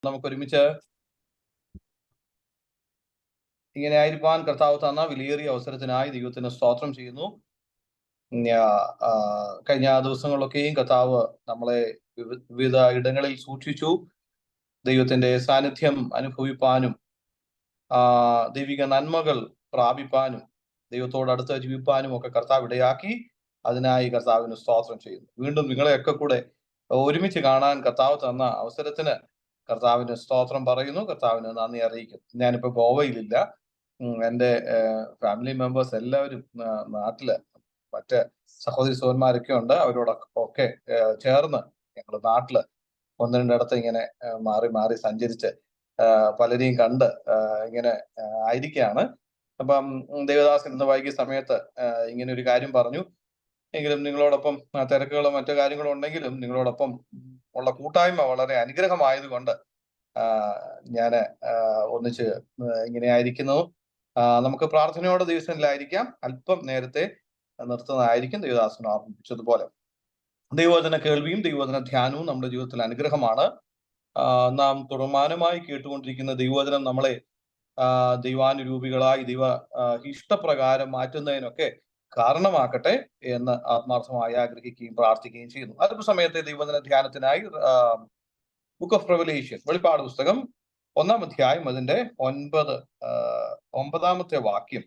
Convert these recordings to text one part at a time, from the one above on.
നമുക്ക് ഒരുമിച്ച് ഇങ്ങനെ ആയിരിക്കാൻ കർത്താവ് തന്ന വിലയേറിയ അവസരത്തിനായി ദൈവത്തിന് സ്തോത്രം ചെയ്യുന്നു. കഴിഞ്ഞ ദിവസങ്ങളിലൊക്കെയും കർത്താവ് നമ്മളെ വിവിധ ഇടങ്ങളിൽ സൂക്ഷിച്ചു. ദൈവത്തിന്റെ സാന്നിധ്യം അനുഭവിപ്പാനും ദൈവിക നന്മകൾ പ്രാപിപ്പാനും ദൈവത്തോട് അടുത്ത് ജീവിപ്പാനും ഒക്കെ കർത്താവ് ഇടയാക്കി. അതിനായി കർത്താവിന് സ്തോത്രം ചെയ്യുന്നു. വീണ്ടും നിങ്ങളെയൊക്കെ കൂടെ ഒരുമിച്ച് കാണാൻ കർത്താവ് തന്ന അവസരത്തിന് കർത്താവിന് സ്തോത്രം പറയുന്നു. കർത്താവിന് നന്ദി അറിയിക്കും. ഞാനിപ്പോ ഗോവയിലില്ല. എൻ്റെ ഫാമിലി മെമ്പേഴ്സ് എല്ലാവരും നാട്ടില് മറ്റ് സഹോദരി സഹോദരന്മാരൊക്കെ ഉണ്ട്. അവരോടൊക്കെ ചേർന്ന് ഞങ്ങൾ നാട്ടില് ഒന്ന് രണ്ടിടത്ത് ഇങ്ങനെ മാറി മാറി സഞ്ചരിച്ച് പലരെയും കണ്ട് ഇങ്ങനെ ആയിരിക്കുകയാണ്. അപ്പം ദേവദാസൻ ഇന്ന് വൈകിയ സമയത്ത് ഇങ്ങനെ ഒരു കാര്യം പറഞ്ഞു. എങ്കിലും നിങ്ങളോടൊപ്പം തിരക്കുകളോ മറ്റു കാര്യങ്ങളോ ഉണ്ടെങ്കിലും നിങ്ങളോടൊപ്പം ഉള്ള കൂട്ടായ്മ വളരെ അനുഗ്രഹമായതുകൊണ്ട് ഞാൻ ഒന്നിച്ച് ഇങ്ങനെ ആയിരിക്കുന്നു. നമുക്ക് പ്രാർത്ഥനയോടെ ദിവസങ്ങളിലായിരിക്കാം. അല്പം നേരത്തെ നിർത്തുന്നതായിരിക്കും. ദേവദാസൻ ഓർമ്മിപ്പിച്ചതുപോലെ ദൈവവചന കേൾവിയും ദൈവവചന ധ്യാനവും നമ്മുടെ ജീവിതത്തിൽ അനുഗ്രഹമാണ്. നാം തുടർമാനമായി കേട്ടുകൊണ്ടിരിക്കുന്ന ദൈവവചനം നമ്മളെ ദൈവാനുരൂപികളായി ദൈവ ഇഷ്ടപ്രകാരം മാറ്റുന്നതിനൊക്കെ കാരണമാക്കട്ടെ എന്ന് ആത്മാർത്ഥമായി ആഗ്രഹിക്കുകയും പ്രാർത്ഥിക്കുകയും ചെയ്യുന്നു. അല്പ സമയത്തെ ദൈവവചന ധ്യാനത്തിനായി ബുക്ക് ഓഫ് റെവലേഷൻ, വെളിപ്പാട് പുസ്തകം 1-ാം അധ്യായം അതിന്റെ 9-ാമത്തെ വാക്യം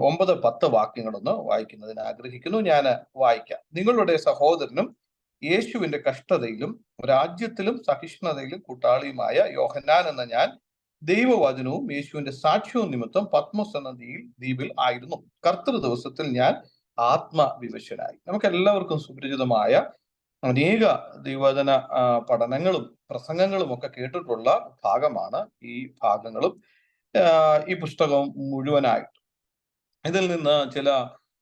9-10 വാക്യങ്ങളൊന്ന് വായിക്കുന്നതിന് ആഗ്രഹിക്കുന്നു. ഞാൻ വായിക്കാം. നിങ്ങളുടെ സഹോദരനും യേശുവിന്റെ കഷ്ടതയിലും രാജ്യത്തിലും സഹിഷ്ണുതയിലും കൂട്ടാളിയുമായ യോഹന്നാൻ എന്ന ഞാൻ ദൈവവചനവും യേശുവിന്റെ സാക്ഷ്യവും നിമിത്തം പത്മോസ് എന്ന ദ്വീപിൽ ആയിരുന്നു. കർത്തൃ ദിവസത്തിൽ ഞാൻ ആത്മവിവശനായി. നമുക്ക് എല്ലാവർക്കും സുപരിചിതമായ അനേക ദൈവവചന പഠനങ്ങളും പ്രസംഗങ്ങളും ഒക്കെ കേട്ടിട്ടുള്ള ഭാഗമാണ് ഈ ഭാഗങ്ങളും ഈ പുസ്തകവും മുഴുവനായിട്ട്. ഇതിൽ നിന്ന് ചില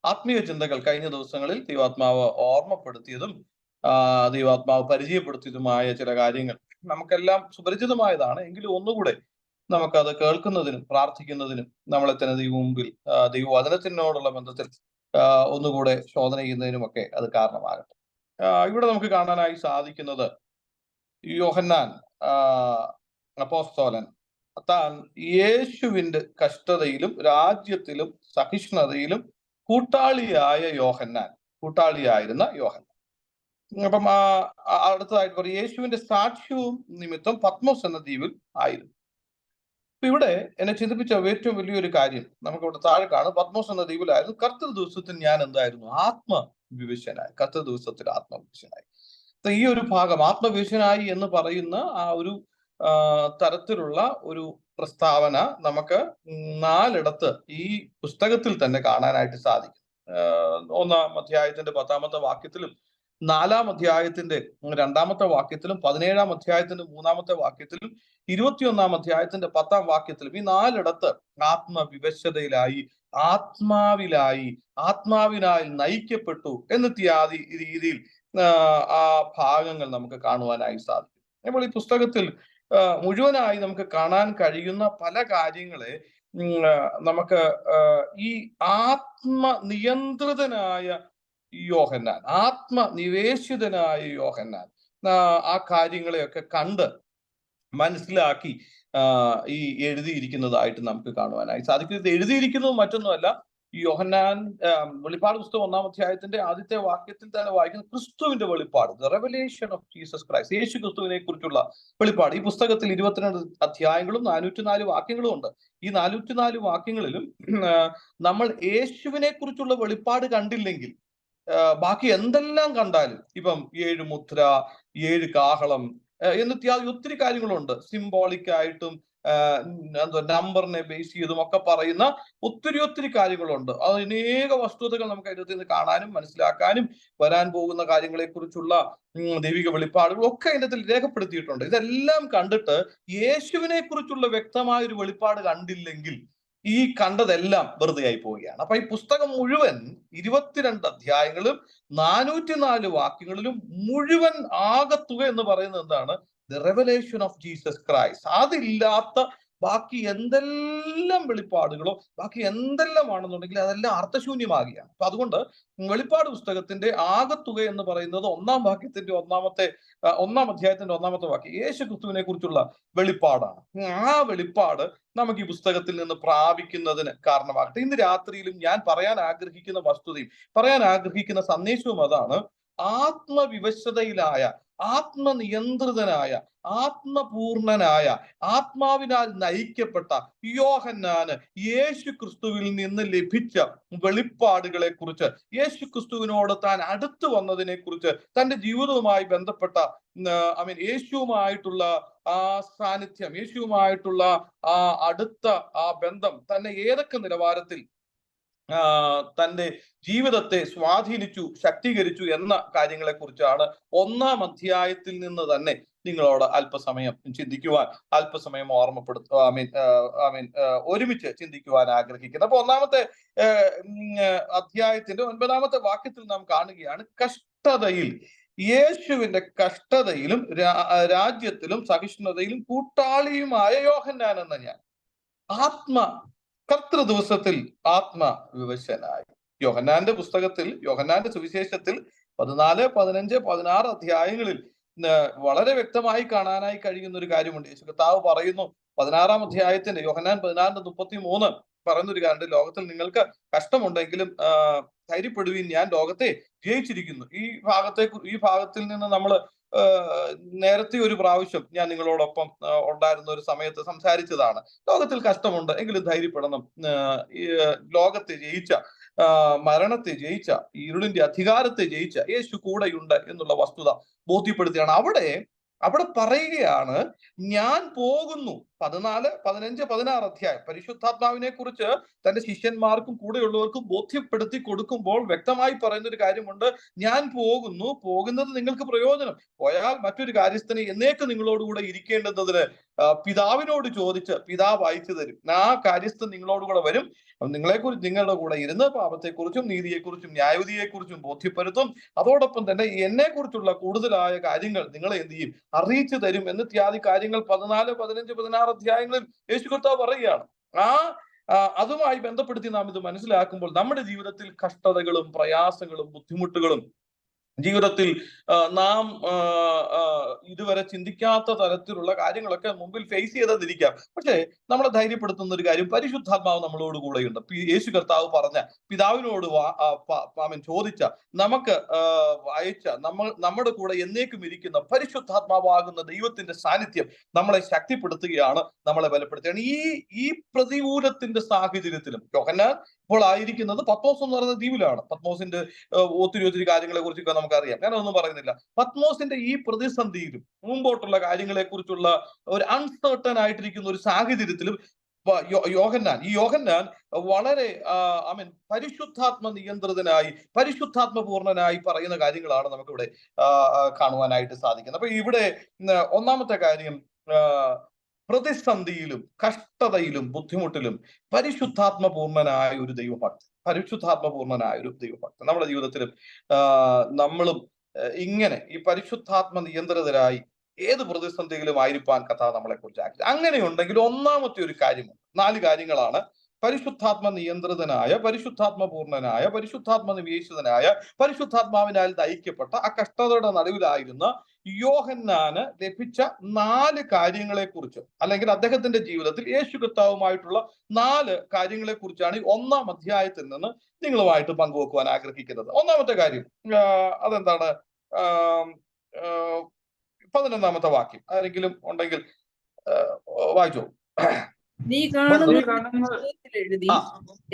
ആത്മീയ ചിന്തകൾ കഴിഞ്ഞ ദിവസങ്ങളിൽ ദൈവാത്മാവ് ഓർമ്മപ്പെടുത്തിയതും ദൈവാത്മാവ് പരിചയപ്പെടുത്തിയതുമായ ചില കാര്യങ്ങൾ നമുക്കെല്ലാം സുപരിചിതമായതാണ്. എങ്കിലും ഒന്നുകൂടെ നമുക്കത് കേൾക്കുന്നതിനും പ്രാർത്ഥിക്കുന്നതിനും നമ്മളെ തന്നെ മുമ്പിൽ ദൈവവചനത്തിനോടുള്ള ബന്ധത്തിൽ ഒന്നുകൂടെ ശോധന ചെയ്യുന്നതിനുമൊക്കെ അത് കാരണമാകട്ടെ. ഇവിടെ നമുക്ക് കാണാനായി സാധിക്കുന്നത് യോഹന്നാൻ അപ്പോസ്തലൻ താൻ യേശുവിന്റെ കഷ്ടതയിലും രാജ്യത്തിലും സഹിഷ്ണുതയിലും കൂട്ടാളിയായിരുന്ന യോഹന്നാൻ. അപ്പം അടുത്തതായിട്ട് പറയും യേശുവിന്റെ സാക്ഷ്യവും നിമിത്തം പത്മോസ് എന്ന ദ്വീപിൽ ആയിരുന്നു. അപ്പൊ ഇവിടെ എന്നെ ചിന്തിപ്പിച്ച ഏറ്റവും വലിയൊരു കാര്യം നമുക്ക് ഇവിടെ താഴെ കാണും. പത്മോസ് എന്ന ദ്വീപിലായിരുന്നു. കർത്തൃ ദിവസത്തിൽ ഞാൻ എന്തായിരുന്നു? ആത്മവിവശനായി. കർത്തൃ ദിവസത്തിൽ ആത്മവിവശനായി. ഈ ഒരു ഭാഗം ആത്മവിവശനായി എന്ന് പറയുന്ന ആ ഒരു തരത്തിലുള്ള ഒരു പ്രസ്താവന നമുക്ക് 4 ഈ പുസ്തകത്തിൽ തന്നെ കാണാനായിട്ട് സാധിക്കും. 1-ാം അധ്യായത്തിന്റെ 10-ാമത്തെ വാക്യത്തിലും 4-ാം അധ്യായത്തിന്റെ 2-ാമത്തെ വാക്യത്തിലും 17-ാം അധ്യായത്തിന്റെ 3-ാമത്തെ വാക്യത്തിലും 21-ാം അധ്യായത്തിന്റെ 10-ാം വാക്യത്തിലും ഈ 4 ആത്മവിവശതയിലായി, ആത്മാവിനായി നയിക്കപ്പെട്ടു എന്നിത്യാദി രീതിയിൽ ആ ഭാഗങ്ങൾ നമുക്ക് കാണുവാനായി സാധിക്കും. അപ്പോൾ ഈ പുസ്തകത്തിൽ മുഴുവനായി നമുക്ക് കാണാൻ കഴിയുന്ന പല കാര്യങ്ങളെ നമുക്ക് ഈ ആത്മനിയന്ത്രിതനായ യോഹന്നാൻ, ആത്മനിവേശിതനായ യോഹന്നാൻ ആ കാര്യങ്ങളെയൊക്കെ കണ്ട് മനസ്സിലാക്കി ഈ എഴുതിയിരിക്കുന്നതായിട്ട് നമുക്ക് കാണുവാനായി സാധിക്കും. ഇത് എഴുതിയിരിക്കുന്നത് മറ്റൊന്നുമല്ല, യോഹന്നാൻ വെളിപ്പാട് പുസ്തകം 1-ാം അധ്യായത്തിന്റെ ആദ്യത്തെ വാക്യത്തിൽ തന്നെ വായിക്കുന്ന ക്രിസ്തുവിന്റെ വെളിപ്പാട്, the revelation of Jesus Christ, യേശു ക്രിസ്തുവിനെ കുറിച്ചുള്ള വെളിപ്പാട്. ഈ പുസ്തകത്തിൽ 22 അധ്യായങ്ങളും 404 വാക്യങ്ങളും ഉണ്ട്. ഈ 404 വാക്യങ്ങളിലും നമ്മൾ യേശുവിനെ കുറിച്ചുള്ള വെളിപ്പാട് കണ്ടില്ലെങ്കിൽ ബാക്കി എന്തെല്ലാം കണ്ടാലും, ഇപ്പം 7 മുദ്ര, 7 കാഹളം എന്നിത്യാദി ഒത്തിരി കാര്യങ്ങളുണ്ട്. സിംബോളിക് ആയിട്ടും നമ്പറിനെ ബേസ് ചെയ്തും ഒക്കെ പറയുന്ന ഒത്തിരി കാര്യങ്ങളുണ്ട്. അത് അനേക വസ്തുതകൾ നമുക്ക് അതിനകത്ത് നിന്ന് കാണാനും മനസ്സിലാക്കാനും വരാൻ പോകുന്ന കാര്യങ്ങളെ കുറിച്ചുള്ള ദൈവിക വെളിപ്പാടുകളും ഒക്കെ അതിനകത്തിൽ രേഖപ്പെടുത്തിയിട്ടുണ്ട്. ഇതെല്ലാം കണ്ടിട്ട് യേശുവിനെ കുറിച്ചുള്ള വ്യക്തമായ ഒരു വെളിപ്പാട് കണ്ടില്ലെങ്കിൽ ഈ കണ്ടതെല്ലാം വെറുതെ ആയി പോവുകയാണ്. അപ്പൊ ഈ പുസ്തകം മുഴുവൻ 22 അധ്യായങ്ങളും 404 വാക്യങ്ങളിലും മുഴുവൻ ആകത്തുക എന്ന് പറയുന്നത് എന്താണ്? The revelation of Jesus Christ. അതില്ലാത്ത ബാക്കി എന്തെല്ലാം വെളിപ്പാടുകളോ ബാക്കി എന്തെല്ലാം ആണെന്നുണ്ടെങ്കിൽ അതെല്ലാം അർത്ഥശൂന്യമാകുകയാണ്. അപ്പൊ അതുകൊണ്ട് വെളിപ്പാട് പുസ്തകത്തിന്റെ ആകത്തുക എന്ന് പറയുന്നത് ഒന്നാം അധ്യായത്തിന്റെ ഒന്നാമത്തെ വാക്യം യേശു ക്രിസ്തുവിനെ കുറിച്ചുള്ള വെളിപ്പാടാണ്. ആ വെളിപ്പാട് നമുക്ക് ഈ പുസ്തകത്തിൽ നിന്ന് പ്രാപിക്കുന്നതിന് കാരണമാകട്ടെ. ഇന്ന് രാത്രിയിലും ഞാൻ പറയാൻ ആഗ്രഹിക്കുന്ന വസ്തുതയും പറയാൻ ആഗ്രഹിക്കുന്ന സന്ദേശവും അതാണ്. ആത്മവിവശതയിലായ, ആത്മനിയന്ത്രിതനായ, ആത്മപൂർണനായ, ആത്മാവിനാൽ നയിക്കപ്പെട്ട യോഹന്നാന് യേശു ക്രിസ്തുവിൽ നിന്ന് ലഭിച്ച വെളിപ്പാടുകളെ കുറിച്ച്, യേശു ക്രിസ്തുവിനോട് താൻ അടുത്തു വന്നതിനെ കുറിച്ച്, തന്റെ ജീവിതവുമായി ബന്ധപ്പെട്ട യേശുവുമായിട്ടുള്ള ആ സാന്നിധ്യം, യേശുവുമായിട്ടുള്ള ആ അടുത്ത ആ ബന്ധം തന്നെ ഏതൊക്കെ നിലവാരത്തിൽ തന്റെ ജീവിതത്തെ സ്വാധീനിച്ചു, ശക്തീകരിച്ചു എന്ന കാര്യങ്ങളെ കുറിച്ചാണ് ഒന്നാം അധ്യായത്തിൽ നിന്ന് തന്നെ നിങ്ങളോട് അല്പസമയം ചിന്തിക്കുവാൻ, അല്പസമയം ഒരുമിച്ച് ചിന്തിക്കുവാൻ ആഗ്രഹിക്കുന്നത്. അപ്പൊ ഒന്നാമത്തെ അധ്യായത്തിന്റെ 9-ാമത്തെ വാക്യത്തിൽ നാം കാണുകയാണ്, കഷ്ടതയിൽ, യേശുവിന്റെ കഷ്ടതയിലും രാജ്യത്തിലും സഹിഷ്ണുതയിലും കൂട്ടാളിയുമായ യോഹന്നാൻ എന്ന ഞാൻ കർത്തൃ ദിവസത്തിൽ ആത്മവിവശനായി. യോഹന്നാന്റെ പുസ്തകത്തിൽ, യോഹന്നാന്റെ സുവിശേഷത്തിൽ 14, 15, 16 അധ്യായങ്ങളിൽ വളരെ വ്യക്തമായി കാണാനായി കഴിയുന്ന ഒരു കാര്യമുണ്ട്. യേശു കർത്താവ് പറയുന്നു 16-ാം അധ്യായത്തിന്റെ യോഹന്നാൻ 14:33 പറയുന്നൊരു കാര്യമുണ്ട്, ലോകത്തിൽ നിങ്ങൾക്ക് കഷ്ടമുണ്ടെങ്കിലും ധൈര്യപ്പെടുവീൻ, ഞാൻ ലോകത്തെ ജയിച്ചിരിക്കുന്നു. ഈ ഭാഗത്തിൽ നിന്ന് നമ്മൾ നേരത്തെ ഒരു പ്രാവശ്യം ഞാൻ നിങ്ങളോടൊപ്പം ഉണ്ടായിരുന്ന ഒരു സമയത്ത് സംസാരിച്ചതാണ്. ലോകത്തിൽ കഷ്ടമുണ്ട് എങ്കിലും ധൈര്യപ്പെടണം, ലോകത്തെ ജയിച്ച, മരണത്തെ ജയിച്ച, ഇരുളിന്റെ അധികാരത്തെ ജയിച്ച യേശു കൂടെയുണ്ട് എന്നുള്ള വസ്തുത ബോധ്യപ്പെടുത്തുകയാണ്. അവിടെ പറയുകയാണ്, ഞാൻ പോകുന്നു. 14, 15, 16 അധ്യായം പരിശുദ്ധാത്മാവിനെ കുറിച്ച് തന്റെ ശിഷ്യന്മാർക്കും കൂടെയുള്ളവർക്കും ബോധ്യപ്പെടുത്തി കൊടുക്കുമ്പോൾ വ്യക്തമായി പറയുന്ന ഒരു കാര്യമുണ്ട്, ഞാൻ പോകുന്നു, പോകുന്നത് നിങ്ങൾക്ക് പ്രയോജനം, പോയാൽ മറ്റൊരു കാര്യസ്ഥനെ എന്നേക്ക് നിങ്ങളോടുകൂടെ ഇരിക്കേണ്ടുന്നതിന് പിതാവിനോട് ചോദിച്ച് പിതാവ് അയച്ചു തരും. ആ കാര്യസ്ഥൻ നിങ്ങളോടുകൂടെ വരും, നിങ്ങളുടെ കൂടെ ഇരുന്ന് പാപത്തെക്കുറിച്ചും നീതിയെക്കുറിച്ചും ന്യായവിധിയെക്കുറിച്ചും ബോധ്യപ്പെടുത്തും. അതോടൊപ്പം തന്നെ എന്നെ കുറിച്ചുള്ള കൂടുതലായ കാര്യങ്ങൾ നിങ്ങളെ എന്ത് ചെയ്യും, അറിയിച്ചു തരും എന്ന് ഇത്യാദി കാര്യങ്ങൾ 14, 15, 16 അധ്യായങ്ങളിൽ യേശു കർത്താവ് പറയുകയാണ്. അതുമായി ബന്ധപ്പെടുത്തി നാം ഇത് മനസ്സിലാക്കുമ്പോൾ നമ്മുടെ ജീവിതത്തിൽ കഷ്ടതകളും പ്രയാസങ്ങളും ബുദ്ധിമുട്ടുകളും ജീവിതത്തിൽ നാം ഇതുവരെ ചിന്തിക്കാത്ത തരത്തിലുള്ള കാര്യങ്ങളൊക്കെ മുമ്പിൽ ഫേസ് ചെയ്തെന്നിരിക്കാം. പക്ഷേ നമ്മളെ ധൈര്യപ്പെടുത്തുന്ന ഒരു കാര്യം, പരിശുദ്ധാത്മാവ് നമ്മളോട് കൂടെയുണ്ട്. യേശു കർത്താവ് പറഞ്ഞ, പിതാവിനോട് ചോദിച്ച, നമുക്ക് അയച്ച, നമ്മുടെ കൂടെ എന്നേക്കും ഇരിക്കുന്ന പരിശുദ്ധാത്മാവാകുന്ന ദൈവത്തിന്റെ സാന്നിധ്യം നമ്മളെ ശക്തിപ്പെടുത്തുകയാണ്, നമ്മളെ ബലപ്പെടുത്തുകയാണ്. ഈ പ്രതികൂലത്തിന്റെ സാഹചര്യത്തിലും യോഹന്നാൻ ഇപ്പോൾ ആയിരിക്കുന്നത് പത്മോസ് എന്ന് പറയുന്ന ദ്വീപിലാണ്. പത്മോസിന്റെ ഒത്തിരി കാര്യങ്ങളെ കുറിച്ചൊക്കെ നമുക്കറിയാം, ഞാനൊന്നും പറയുന്നില്ല. പത്മോസിന്റെ ഈ പ്രതിസന്ധിയിലും മുമ്പോട്ടുള്ള കാര്യങ്ങളെ കുറിച്ചുള്ള ഒരു അൺസർട്ടൺ ആയിട്ടിരിക്കുന്ന ഒരു സാഹചര്യത്തിലും യോഹന്നാൻ വളരെ പരിശുദ്ധാത്മ നിയന്ത്രിതനായി, പരിശുദ്ധാത്മപൂർണനായി പറയുന്ന കാര്യങ്ങളാണ് നമുക്കിവിടെ കാണുവാനായിട്ട് സാധിക്കുന്നത്. അപ്പൊ ഇവിടെ ഒന്നാമത്തെ കാര്യം, പ്രതിസന്ധിയിലും കഷ്ടതയിലും ബുദ്ധിമുട്ടിലും പരിശുദ്ധാത്മപൂർണനായ ഒരു ദൈവഭക്തൻ, നമ്മുടെ ജീവിതത്തിലും നമ്മളും ഇങ്ങനെ ഈ പരിശുദ്ധാത്മ നിയന്ത്രിതരായി ഏത് പ്രതിസന്ധിയിലും ആയിരിക്കാൻ കർത്താവ് നമ്മളെ കുറിച്ച് ആക്കി. അങ്ങനെയുണ്ടെങ്കിൽ ഒന്നാമത്തെ ഒരു കാര്യമുണ്ട്. 4 കാര്യങ്ങളാണ്. പരിശുദ്ധാത്മ നിയന്ത്രിതനായ, പരിശുദ്ധാത്മപൂർണനായ, പരിശുദ്ധാത്മ നിവേശിതനായ, പരിശുദ്ധാത്മാവിനാൽ നയിക്കപ്പെട്ട ആ കഷ്ടതയുടെ നടുവിലായിരുന്ന യോഹന്നാന് ലഭിച്ച 4 കാര്യങ്ങളെ കുറിച്ച്, അല്ലെങ്കിൽ അദ്ദേഹത്തിന്റെ ജീവിതത്തിൽ യേശു കർത്താവുമായിട്ടുള്ള 4 കാര്യങ്ങളെ കുറിച്ചാണ് ഈ 1-ാം അധ്യായത്തിൽ നിന്ന് നിങ്ങളുമായിട്ട് പങ്കുവെക്കുവാൻ ആഗ്രഹിക്കുന്നത്. ഒന്നാമത്തെ കാര്യം അതെന്താണ്? 11-ാമത്തെ വാക്യം ആരെങ്കിലും ഉണ്ടെങ്കിൽ വായിച്ചോ. നീ കാണുന്ന എഴുതി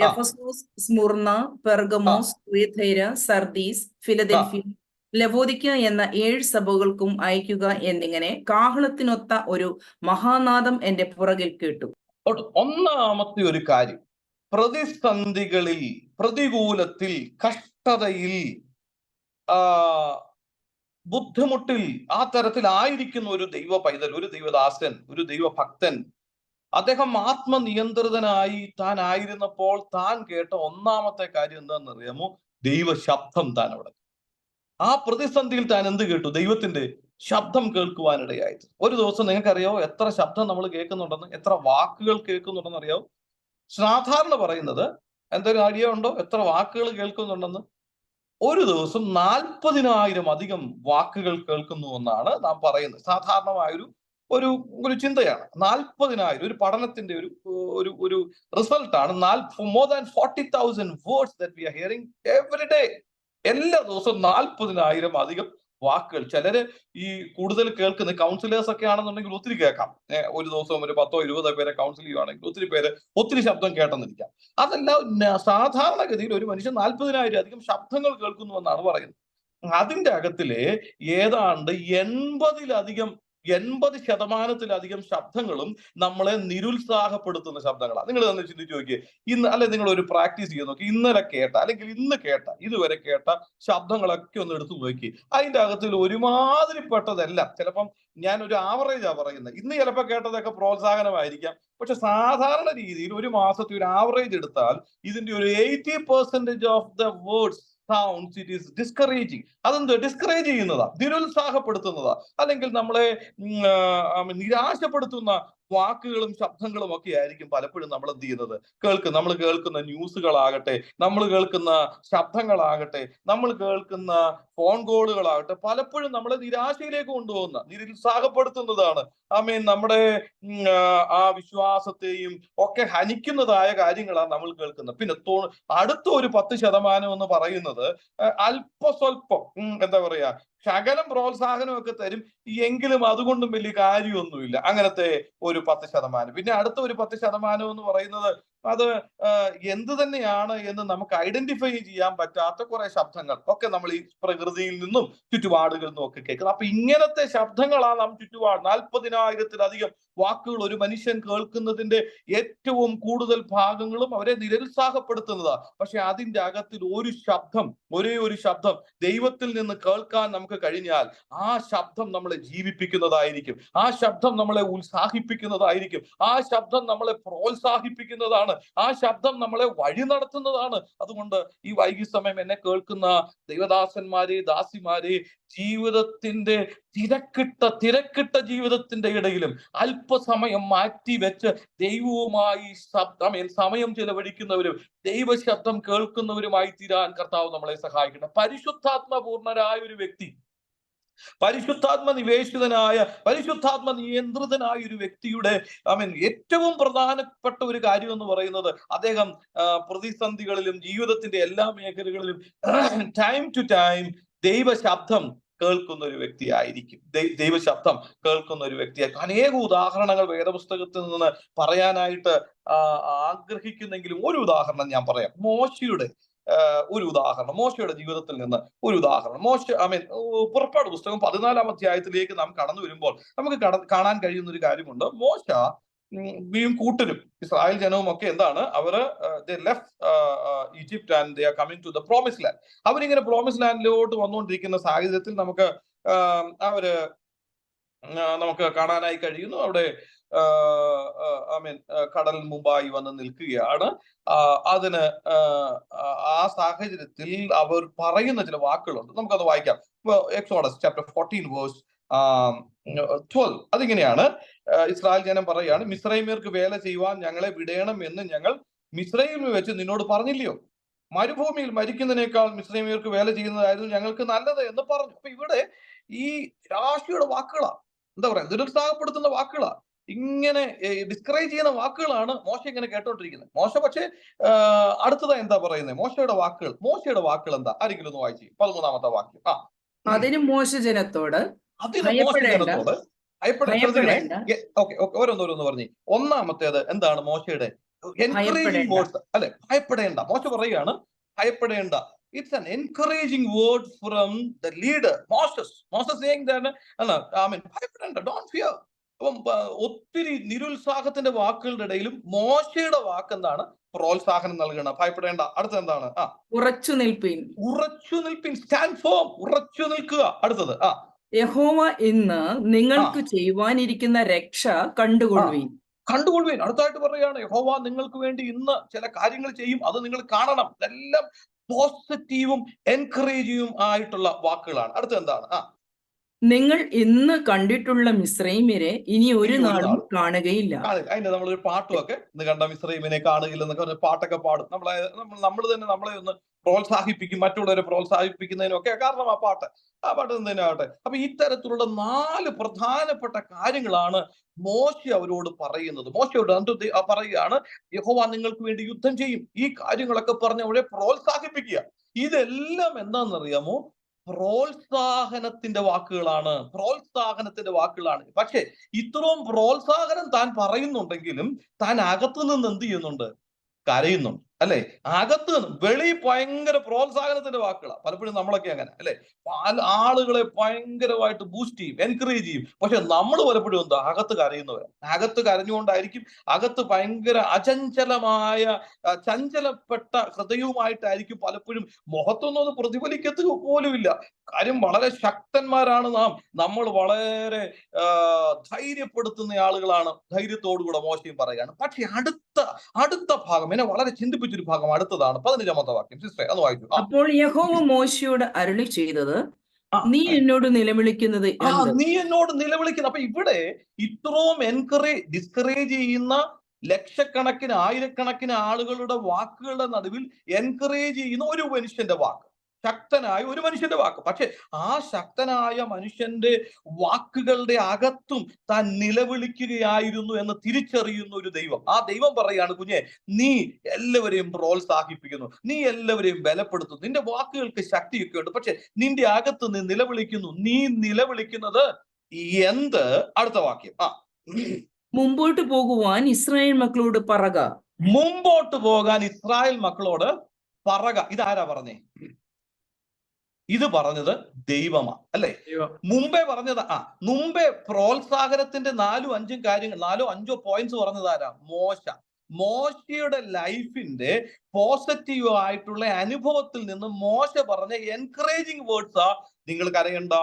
എഫെസോസ്, സ്മുർന, പെർഗമോസ്, തുയഥൈര, സർദീസ്, ഫിലദെൽഫിയ, ലവോദിക്ക എന്ന 7 സഭകൾക്കും അയക്കുക എന്നിങ്ങനെ കാഹളത്തിനൊത്ത ഒരു മഹാനാദം എന്റെ പുറകിൽ കേട്ടു. ഒന്നാമത്തെ ഒരു കാര്യം, പ്രതിസന്ധികളിൽ, പ്രതികൂലത്തിൽ, കഷ്ടതയിൽ, ബുദ്ധിമുട്ടിൽ ആ തരത്തിലായിരിക്കുന്ന ഒരു ദൈവ പൈതൽ, ഒരു ദൈവദാസൻ, ഒരു ദൈവഭക്തൻ, അദ്ദേഹം ആത്മനിയന്ത്രിതനായി താൻ ആയിരുന്നപ്പോൾ താൻ കേട്ട ഒന്നാമത്തെ കാര്യം എന്താണെന്നറിയാമോ? ദൈവശബ്ദം താൻ അവിടെ. ആ പ്രതിസന്ധിയിൽ താൻ എന്ത് കേട്ടു? ദൈവത്തിന്റെ ശബ്ദം കേൾക്കുവാനിടയായിട്ട്. ഒരു ദിവസം നിങ്ങൾക്കറിയാവോ എത്ര ശബ്ദം നമ്മൾ കേൾക്കുന്നുണ്ടെന്ന്, എത്ര വാക്കുകൾ കേൾക്കുന്നുണ്ടെന്ന് അറിയാവോ? സാധാരണ പറയുന്നത് എന്തൊരു ഐഡിയ ഉണ്ടോ എത്ര വാക്കുകൾ കേൾക്കുന്നുണ്ടെന്ന്? ഒരു ദിവസം 40,000 അധികം വാക്കുകൾ കേൾക്കുന്നു എന്നാണ് നാം പറയുന്നത്. സാധാരണമായൊരു ഒരു ഒരു ചിന്തയാണ്. 40,000 ഒരു പഠനത്തിന്റെ ഒരു ഒരു ഒരു റിസൾട്ടാണ്. More than 40,000 words that we R hearing every day. എല്ലാ ദിവസവും 40,000 അധികം വാക്കുകൾ. ചിലര് ഈ കൂടുതൽ കേൾക്കുന്ന കൗൺസിലേഴ്സ് ഒക്കെ ആണെന്നുണ്ടെങ്കിൽ ഒത്തിരി കേൾക്കാം. ഒരു ദിവസം ഒരു 10-20 പേരെ കൗൺസിൽ ചെയ്യുവാണെങ്കിൽ ഒത്തിരി പേര് ഒത്തിരി ശബ്ദം കേട്ടെന്നിരിക്കാം. അതല്ല, സാധാരണഗതിയിൽ ഒരു മനുഷ്യൻ 40,000 അധികം ശബ്ദങ്ങൾ കേൾക്കുന്നു എന്നാണ് പറയുന്നത്. അതിന്റെ അകത്തിലെ ഏതാണ്ട് 80% ശബ്ദങ്ങളും നമ്മളെ നിരുത്സാഹപ്പെടുത്തുന്ന ശബ്ദങ്ങളാണ്. നിങ്ങൾ തന്നെ ചിന്തിച്ചു നോക്കിയേ. അല്ലെ നിങ്ങൾ ഒരു പ്രാക്ടീസ് ചെയ്ത് നോക്കി. ഇന്നലെ കേട്ട അല്ലെങ്കിൽ ഇന്ന് കേട്ട ഇതുവരെ കേട്ട ശബ്ദങ്ങളൊക്കെ ഒന്ന് എടുത്തു നോക്കി. അതിന്റെ അകത്തിൽ ഒരുമാതിരിപ്പെട്ടതെല്ലാം ചിലപ്പം ഞാൻ ഒരു ആവറേജാ പറയുന്നത്. ഇന്ന് ചിലപ്പോൾ കേട്ടതൊക്കെ പ്രോത്സാഹനമായിരിക്കാം. പക്ഷെ സാധാരണ രീതിയിൽ ഒരു മാസത്തെ ഒരു ആവറേജ് എടുത്താൽ ഇതിന്റെ ഒരു 80% of the words sounds it is discouraging. അതെന്ത് ഡിസ്കറേജ് ചെയ്യുന്നതാ, നിരുത്സാഹപ്പെടുത്തുന്നതാ, അല്ലെങ്കിൽ നമ്മളെ നിരാശപ്പെടുത്തുന്ന വാക്കുകളും ശബ്ദങ്ങളും ഒക്കെ ആയിരിക്കും പലപ്പോഴും നമ്മൾ എന്ത് ചെയ്യുന്നത്, നമ്മൾ കേൾക്കുന്ന ന്യൂസുകളാകട്ടെ, നമ്മൾ കേൾക്കുന്ന ശബ്ദങ്ങളാകട്ടെ, നമ്മൾ കേൾക്കുന്ന ഫോൺ കോളുകളാകട്ടെ, പലപ്പോഴും നമ്മളെ നിരാശയിലേക്ക് കൊണ്ടുപോകുന്ന, നിരുത്സാഹപ്പെടുത്തുന്നതാണ്. നമ്മുടെ ആ വിശ്വാസത്തെയും ഒക്കെ ഹനിക്കുന്നതായ കാര്യങ്ങളാണ് നമ്മൾ കേൾക്കുന്നത്. പിന്നെ അടുത്ത ഒരു 10% എന്ന് പറയുന്നത് അല്പസ്വല്പം എന്താ പറയാ ശകലം പ്രോത്സാഹനം ഒക്കെ തരും, എങ്കിലും അതുകൊണ്ടും വലിയ കാര്യമൊന്നുമില്ല, അങ്ങനത്തെ ഒരു 10%. പിന്നെ അടുത്ത ഒരു 10% എന്ന് പറയുന്നത് അത് എന്ത് തന്നെയാണ് എന്ന് നമുക്ക് ഐഡന്റിഫൈ ചെയ്യാൻ പറ്റാത്ത കുറെ ശബ്ദങ്ങൾ ഒക്കെ നമ്മൾ ഈ പ്രകൃതിയിൽ നിന്നും ചുറ്റുപാടുകളിൽ നിന്നും ഒക്കെ കേൾക്കുന്നത്. അപ്പൊ ഇങ്ങനത്തെ ശബ്ദങ്ങളാണ് നാം ചുറ്റുപാട് 40,000-ലധികം വാക്കുകൾ ഒരു മനുഷ്യൻ കേൾക്കുന്നതിന്റെ ഏറ്റവും കൂടുതൽ ഭാഗങ്ങളും അവരെ നിരുത്സാഹപ്പെടുത്തുന്നതാണ്. പക്ഷെ അതിന്റെ അകത്തിൽ ഒരേ ഒരു ശബ്ദം ദൈവത്തിൽ നിന്ന് കേൾക്കാൻ നമുക്ക് കഴിഞ്ഞാൽ ആ ശബ്ദം നമ്മളെ ജീവിപ്പിക്കുന്നതായിരിക്കും, ആ ശബ്ദം നമ്മളെ ഉത്സാഹിപ്പിക്കുന്നതായിരിക്കും, ആ ശബ്ദം നമ്മളെ പ്രോത്സാഹിപ്പിക്കുന്നതാണ്, ആ ശബ്ദം നമ്മളെ വഴി നടത്തുന്നതാണ്. അതുകൊണ്ട് ഈ വൈകി സമയം എന്നെ കേൾക്കുന്ന ദൈവദാസന്മാരെ, ദാസിമാരെ, ജീവിതത്തിന്റെ തിരക്കിട്ട ജീവിതത്തിന്റെ ഇടയിലും അല്പസമയം മാറ്റി വെച്ച് ദൈവവുമായി സമയം ചെലവഴിക്കുന്നവരും ദൈവശബ്ദം കേൾക്കുന്നവരുമായി തീരാൻ കർത്താവ് നമ്മളെ സഹായിക്കണം. പരിശുദ്ധാത്മപൂർണരായ ഒരു വ്യക്തി, പരിശുദ്ധാത്മ നിവേശിതനായ, പരിശുദ്ധാത്മ നിയന്ത്രിതനായ ഒരു വ്യക്തിയുടെ ഏറ്റവും പ്രധാനപ്പെട്ട ഒരു കാര്യം എന്ന് പറയുന്നത് അദ്ദേഹം പ്രതിസന്ധികളിലും ജീവിതത്തിന്റെ എല്ലാ മേഖലകളിലും ടൈം ടു ടൈം ദൈവശബ്ദം കേൾക്കുന്ന ഒരു വ്യക്തിയായിരിക്കും. ദൈവശബ്ദം കേൾക്കുന്ന ഒരു വ്യക്തിയായിരിക്കും. അനേക ഉദാഹരണങ്ങൾ വേദപുസ്തകത്തിൽ നിന്ന് പറയാനായിട്ട് ആഗ്രഹിക്കുന്നെങ്കിലും ഒരു ഉദാഹരണം ഞാൻ പറയാം. മോശയുടെ ജീവിതത്തിൽ നിന്ന് ഒരു ഉദാഹരണം. പുറപ്പാട് പുസ്തകം 14-ാം അധ്യായത്തിലേക്ക് നാം കടന്നു വരുമ്പോൾ നമുക്ക് കാണാൻ കഴിയുന്ന ഒരു കാര്യമുണ്ട്. മോശ കൂട്ടരും ഇസ്രായേൽ ജനവും ഒക്കെ എന്താണ്, അവര് Egypt and they are coming to the promise land. അവരിങ്ങനെ പ്രോമിസ് ലാൻഡിലോട്ട് വന്നുകൊണ്ടിരിക്കുന്ന സാഹചര്യത്തിൽ നമുക്ക് കാണാനായി കഴിയുന്നു. അവിടെ കടൽ മുമ്പായി വന്ന് നിൽക്കുകയാണ്. അതിന് ആ സാഹചര്യത്തിൽ അവർ പറയുന്ന ചില വാക്കുകളുണ്ട്, നമുക്കത് വായിക്കാം. എക്സോഡസ് ചാപ്റ്റർ 14 വേഴ്സ് 12 അതിങ്ങനെയാണ്. ഇസ്രായേൽ ജനം പറയുകയാണ്, മിസ്രൈമ്യർക്ക് വേല ചെയ്യുവാൻ ഞങ്ങളെ വിടേണം എന്ന് ഞങ്ങൾ മിസ്രൈമിൽ വെച്ച് നിന്നോട് പറഞ്ഞില്ലയോ? മരുഭൂമിയിൽ മരിക്കുന്നതിനേക്കാൾ മിസ്രൈമ്യർക്ക് വേല ചെയ്യുന്നതായിരുന്നു ഞങ്ങൾക്ക് നല്ലത് എന്ന് പറഞ്ഞു. അപ്പൊ ഇവിടെ ഈ രാശിയുടെ വാക്കുകളാ, എന്താ പറയാ, നിരുത്സാഹപ്പെടുത്തുന്ന വാക്കുകളാ, ഇങ്ങനെ ഡിസ്കറേജ് ചെയ്യുന്ന വാക്കുകളാണ് മോശ ഇങ്ങനെ കേട്ടോണ്ടിരിക്കുന്നത്. മോശ പക്ഷേ അടുത്തതാ എന്താ പറയുന്നത്? മോശയുടെ വാക്കുകൾ എന്താ? ആരെങ്കിലും ഒന്ന് വായിച്ചു 13-ാമത്തെ വാക്യം. അതിന് മോശ ജനത്തോട് ഓരോന്നോരോന്ന് പറഞ്ഞു. ഒന്നാമത്തേത് എന്താണ് മോശയുടെ എൻകറേജിങ് വേർഡ്സ്, അല്ലെ? ഭയപ്പെടേണ്ട. മോശ പറയുകയാണ് ഭയപ്പെടേണ്ട. It's an encouraging word from the leader, Moses saying that, ഭയപ്പെടേണ്ട, don't fear. അപ്പം ഒത്തിരി നിരുത്സാഹത്തിന്റെ വാക്കുകളുടെ ഇടയിലും മോശയുടെ വാക്ക് എന്താണ്? പ്രോത്സാഹനം നൽകണം, ഭയപ്പെടേണ്ട. അടുത്തത് എന്താണ്? ഉറച്ചു നിൽപ്പിൻ, സ്റ്റാൻഡ് ഫോം, ഉറച്ചു നിൽക്കുക. അടുത്തത് യഹോവ ഇന്ന് നിങ്ങൾക്ക് ചെയ്യുവാനിരിക്കുന്ന രക്ഷ കണ്ടുകൊള്ളുവീൻ. അടുത്തായിട്ട് പറയുകയാണ്, യഹോവ നിങ്ങൾക്ക് വേണ്ടി ഇന്ന് ചില കാര്യങ്ങൾ ചെയ്യും, അത് നിങ്ങൾ കാണണം. ഇതെല്ലാം പോസിറ്റീവും എൻകറേജിങ്ങും ആയിട്ടുള്ള വാക്കുകളാണ്. അടുത്ത എന്താണ്? നിങ്ങൾ ഇന്ന് കണ്ടിട്ടുള്ള മിസ്രൈമ്യരെ ഇനി ഒരു നാളും കാണുകയില്ല. അതിന്റെ നമ്മളൊരു പാട്ടുമൊക്കെ ഇന്ന് കണ്ട മിസ്രൈമിനെ കാണുകയില്ലെന്നൊക്കെ പറഞ്ഞ പാട്ടൊക്കെ പാടും. നമ്മൾ തന്നെ നമ്മളെ ഒന്ന് പ്രോത്സാഹിപ്പിക്കും, മറ്റുള്ളവരെ പ്രോത്സാഹിപ്പിക്കുന്നതിനൊക്കെ കാരണം ആ പാട്ട് തന്നെ ആവട്ടെ. അപ്പൊ ഇത്തരത്തിലുള്ള 4 പ്രധാനപ്പെട്ട കാര്യങ്ങളാണ് മോശ അവരോട് പറയുന്നത്. മോശയോട് പറയുകയാണ്, യഹോവ നിങ്ങൾക്ക് വേണ്ടി യുദ്ധം ചെയ്യും. ഈ കാര്യങ്ങളൊക്കെ പറഞ്ഞ് അവരെ പ്രോത്സാഹിപ്പിക്കുക. ഇതെല്ലാം എന്താണെന്നറിയാമോ? പ്രോത്സാഹനത്തിന്റെ വാക്കുകളാണ്. പക്ഷെ ഇത്രയും പ്രോത്സാഹനം താൻ പറയുന്നുണ്ടെങ്കിലും താൻ അകത്തു നിന്ന് എന്ത് ചെയ്യുന്നുണ്ട്? കരയുന്നുണ്ട്, അല്ലെ? അകത്ത് നിന്ന്. വെളി ഭയങ്കര പ്രോത്സാഹനത്തിന്റെ വാക്കുകളാണ്. പലപ്പോഴും നമ്മളൊക്കെ അങ്ങനെ, അല്ലെ? ആളുകളെ ഭയങ്കരമായിട്ട് ബൂസ്റ്റ് ചെയ്യും, എൻകറേജ് ചെയ്യും. പക്ഷെ നമ്മൾ പലപ്പോഴും എന്താ? അകത്ത് കരയുന്നവരാണ്. അകത്ത് കരഞ്ഞുകൊണ്ടായിരിക്കും, അകത്ത് ഭയങ്കര ചഞ്ചലപ്പെട്ട ഹൃദയവുമായിട്ടായിരിക്കും പലപ്പോഴും. മുഖത്തൊന്നും അത് പ്രതിഫലിക്കത്തുക പോലുമില്ല. കാര്യം വളരെ ശക്തന്മാരാണ് നാം. നമ്മൾ വളരെ ധൈര്യപ്പെടുത്തുന്ന ആളുകളാണ്. ധൈര്യത്തോടുകൂടെ മോശയും പറയുകയാണ്. പക്ഷെ അടുത്ത ഭാഗം എന്നെ വളരെ ചിന്തിപ്പിച്ചൊരു ഭാഗം അടുത്തതാണ്. 15-ാമത്തെ വാക്യം. സിസ്റ്ററെ അത് വായിച്ചു. അപ്പോൾ യഹോവ മോശയോട് അരുളി ചെയ്തത്, നീ എന്നോട് നിലവിളിക്കുന്നത് നീ എന്നോട് നിലവിളിക്കുന്നത്. അപ്പൊ ഇവിടെ ഇത്രയും ഡിസ്കറേജ് ചെയ്യുന്ന ലക്ഷക്കണക്കിന് ആയിരക്കണക്കിന് ആളുകളുടെ വാക്കുകളുടെ നടുവിൽ എൻകറേജ് ചെയ്യുന്ന ഒരു മനുഷ്യന്റെ വാക്ക്, ശക്തനായ ഒരു മനുഷ്യന്റെ വാക്ക്. പക്ഷെ ആ ശക്തനായ മനുഷ്യന്റെ വാക്കുകളുടെ അകത്തും താൻ നിലവിളിക്കുകയായിരുന്നു എന്ന് തിരിച്ചറിയുന്ന ഒരു ദൈവം. ആ ദൈവം പറയാണ്, കുഞ്ഞെ, നീ എല്ലാവരെയും പ്രോത്സാഹിപ്പിക്കുന്നു, നീ എല്ലാവരെയും ബലപ്പെടുത്തുന്നു, നിന്റെ വാക്കുകൾക്ക് ശക്തിയൊക്കെ ഉണ്ട്. പക്ഷെ നിന്റെ അകത്ത് നീ നിലവിളിക്കുന്നു. നീ നിലവിളിക്കുന്നത് എന്ത്? അടുത്ത വാക്യം. മുമ്പോട്ട് പോകുവാൻ ഇസ്രായേൽ മക്കളോട് പറക. മുമ്പോട്ട് പോകാൻ ഇസ്രായേൽ മക്കളോട് പറക. ഇതാരാ പറഞ്ഞേ? ഇത് പറഞ്ഞത് ദൈവമാണ്, അല്ലെ? മുമ്പേ പറഞ്ഞത് മുമ്പേ പ്രോത്സാഹനത്തിന്റെ 4-5 കാര്യങ്ങൾ, 4-5 പോയിന്റ്സ് പറഞ്ഞത് ആരാ? മോശയുടെ ലൈഫിന്റെ പോസിറ്റീവ് ആയിട്ടുള്ള അനുഭവത്തിൽ നിന്ന് മോശ പറഞ്ഞ എൻകറേജിങ് വേർഡ്സാ. നിങ്ങൾ കരയണ്ട,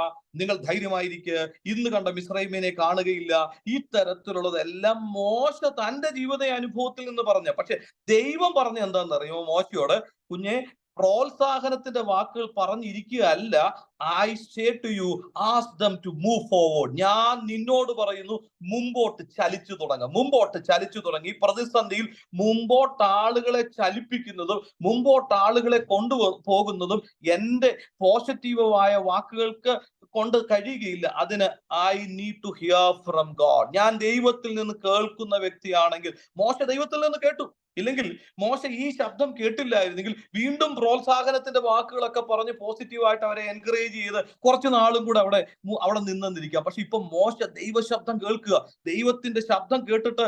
നിങ്ങൾ ധൈര്യമായിരിക്കുക, ഇന്ന് കണ്ട മിസ്രൈമിനെ കാണുകയില്ല. ഈ തരത്തിലുള്ളതെല്ലാം മോശ തന്റെ ജീവിത അനുഭവത്തിൽ നിന്ന് പറഞ്ഞ. പക്ഷെ ദൈവം പറഞ്ഞ എന്താണെന്നറിയുമോ? മോശയോട്, കുഞ്ഞെ, പ്രോത്സാഹനത്തിന്റെ വാക്കുകൾ പറഞ്ഞിരിക്കുകയല്ല. I say to you, ask them to move forward. ഞാൻ നിന്നോട് പറയുന്നു, മുമ്പോട്ട് ചലിച്ചു തുടങ്ങി. ഈ പ്രതിസന്ധിയിൽ മുമ്പോട്ട് ആളുകളെ ചലിപ്പിക്കുന്നതും മുമ്പോട്ട് ആളുകളെ കൊണ്ടുപോകുന്നതും എന്റെ പോസിറ്റീവായ വാക്കുകൾക്ക് കൊണ്ട് കഴിയുകയില്ല. അതിന് I need to hear from God. ഞാൻ ദൈവത്തിൽ നിന്ന് കേൾക്കുന്ന വ്യക്തിയാണെങ്കിൽ, മോശ ദൈവത്തിൽ നിന്ന് കേട്ടു. ഇല്ലെങ്കിൽ മോശ ഈ ശബ്ദം കേട്ടില്ലായിരുന്നെങ്കിൽ വീണ്ടും പ്രോത്സാഹനത്തിന്റെ വാക്കുകളൊക്കെ പറഞ്ഞ് പോസിറ്റീവായിട്ട് അവരെ എൻകറേജ് ചെയ്ത് കുറച്ചു നാളും കൂടെ അവിടെ നിന്നിരിക്കാം. പക്ഷെ ഇപ്പൊ മോശ ദൈവശബ്ദം കേൾക്കുക. ദൈവത്തിന്റെ ശബ്ദം കേട്ടിട്ട്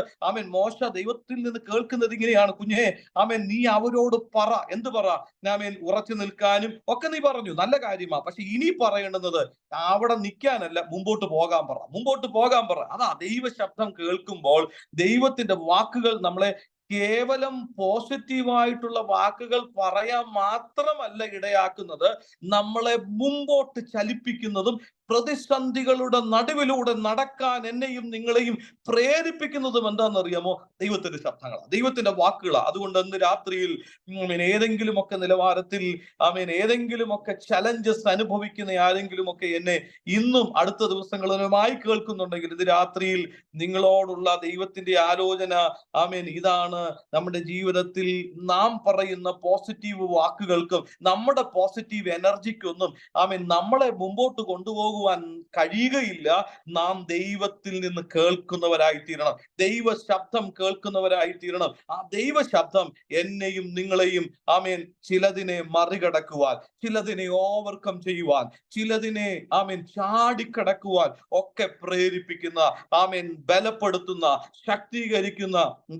മോശ ദൈവത്തിൽ നിന്ന് കേൾക്കുന്നത് ഇങ്ങനെയാണ്, കുഞ്ഞേ, നീ അവരോട് പറ. എന്ത് പറ? ഉറച്ചു നിൽക്കാനും ഒക്കെ നീ പറഞ്ഞു, നല്ല കാര്യമാണ്. പക്ഷെ ഇനി പറയേണ്ടുന്നത് അവിടെ നിൽക്കാനല്ല, മുമ്പോട്ട് പോകാൻ പറ. അതാ ദൈവശബ്ദം കേൾക്കുമ്പോൾ ദൈവത്തിന്റെ വാക്കുകൾ നമ്മളെ കേവലം പോസിറ്റീവായിട്ടുള്ള വാക്കുകൾ പറയാൻ മാത്രമല്ല ഇടയാക്കുന്നത്, നമ്മളെ മുമ്പോട്ട് ചലിപ്പിക്കുന്നതും പ്രതിസന്ധികളുടെ നടുവിലൂടെ നടക്കാൻ എന്നെയും നിങ്ങളെയും പ്രേരിപ്പിക്കുന്നതും എന്താണെന്നറിയാമോ? ദൈവത്തിന്റെ ശബ്ദങ്ങളാണ്, ദൈവത്തിന്റെ വാക്കുകളാണ്. അതുകൊണ്ട് ഇന്ന് രാത്രിയിൽ ഏതെങ്കിലുമൊക്കെ നിലവാരത്തിൽ ഏതെങ്കിലുമൊക്കെ ചലഞ്ചസ് അനുഭവിക്കുന്ന ആരെങ്കിലുമൊക്കെ എന്നെ ഇന്നും അടുത്ത ദിവസങ്ങളുമായി കേൾക്കുന്നുണ്ടെങ്കിൽ, ഇത് രാത്രിയിൽ നിങ്ങളോടുള്ള ദൈവത്തിന്റെ ആലോചന ഇതാണ്. നമ്മുടെ ജീവിതത്തിൽ നാം പറയുന്ന പോസിറ്റീവ് വാക്കുകൾക്കും നമ്മുടെ പോസിറ്റീവ് എനർജിക്കൊന്നും നമ്മളെ മുമ്പോട്ട് കൊണ്ടുപോകുവാൻ കഴിയുകയില്ല. നാം ദൈവത്തിൽ നിന്ന് കേൾക്കുന്നവരായി തീരണം, ദൈവ ശബ്ദം കേൾക്കുന്നവരായി തീരണം. ആ ദൈവ ശബ്ദം എന്നെയും നിങ്ങളെയും ചിലതിനെ മറികടക്കുവാൻ, ചിലതിനെ ഓവർകം ചെയ്യുവാൻ, ചിലതിനെ ചാടിക്കടക്കുവാൻ ഒക്കെ പ്രേരിപ്പിക്കുന്ന, ബലപ്പെടുത്തുന്ന, ശക്തീകരിക്കുന്ന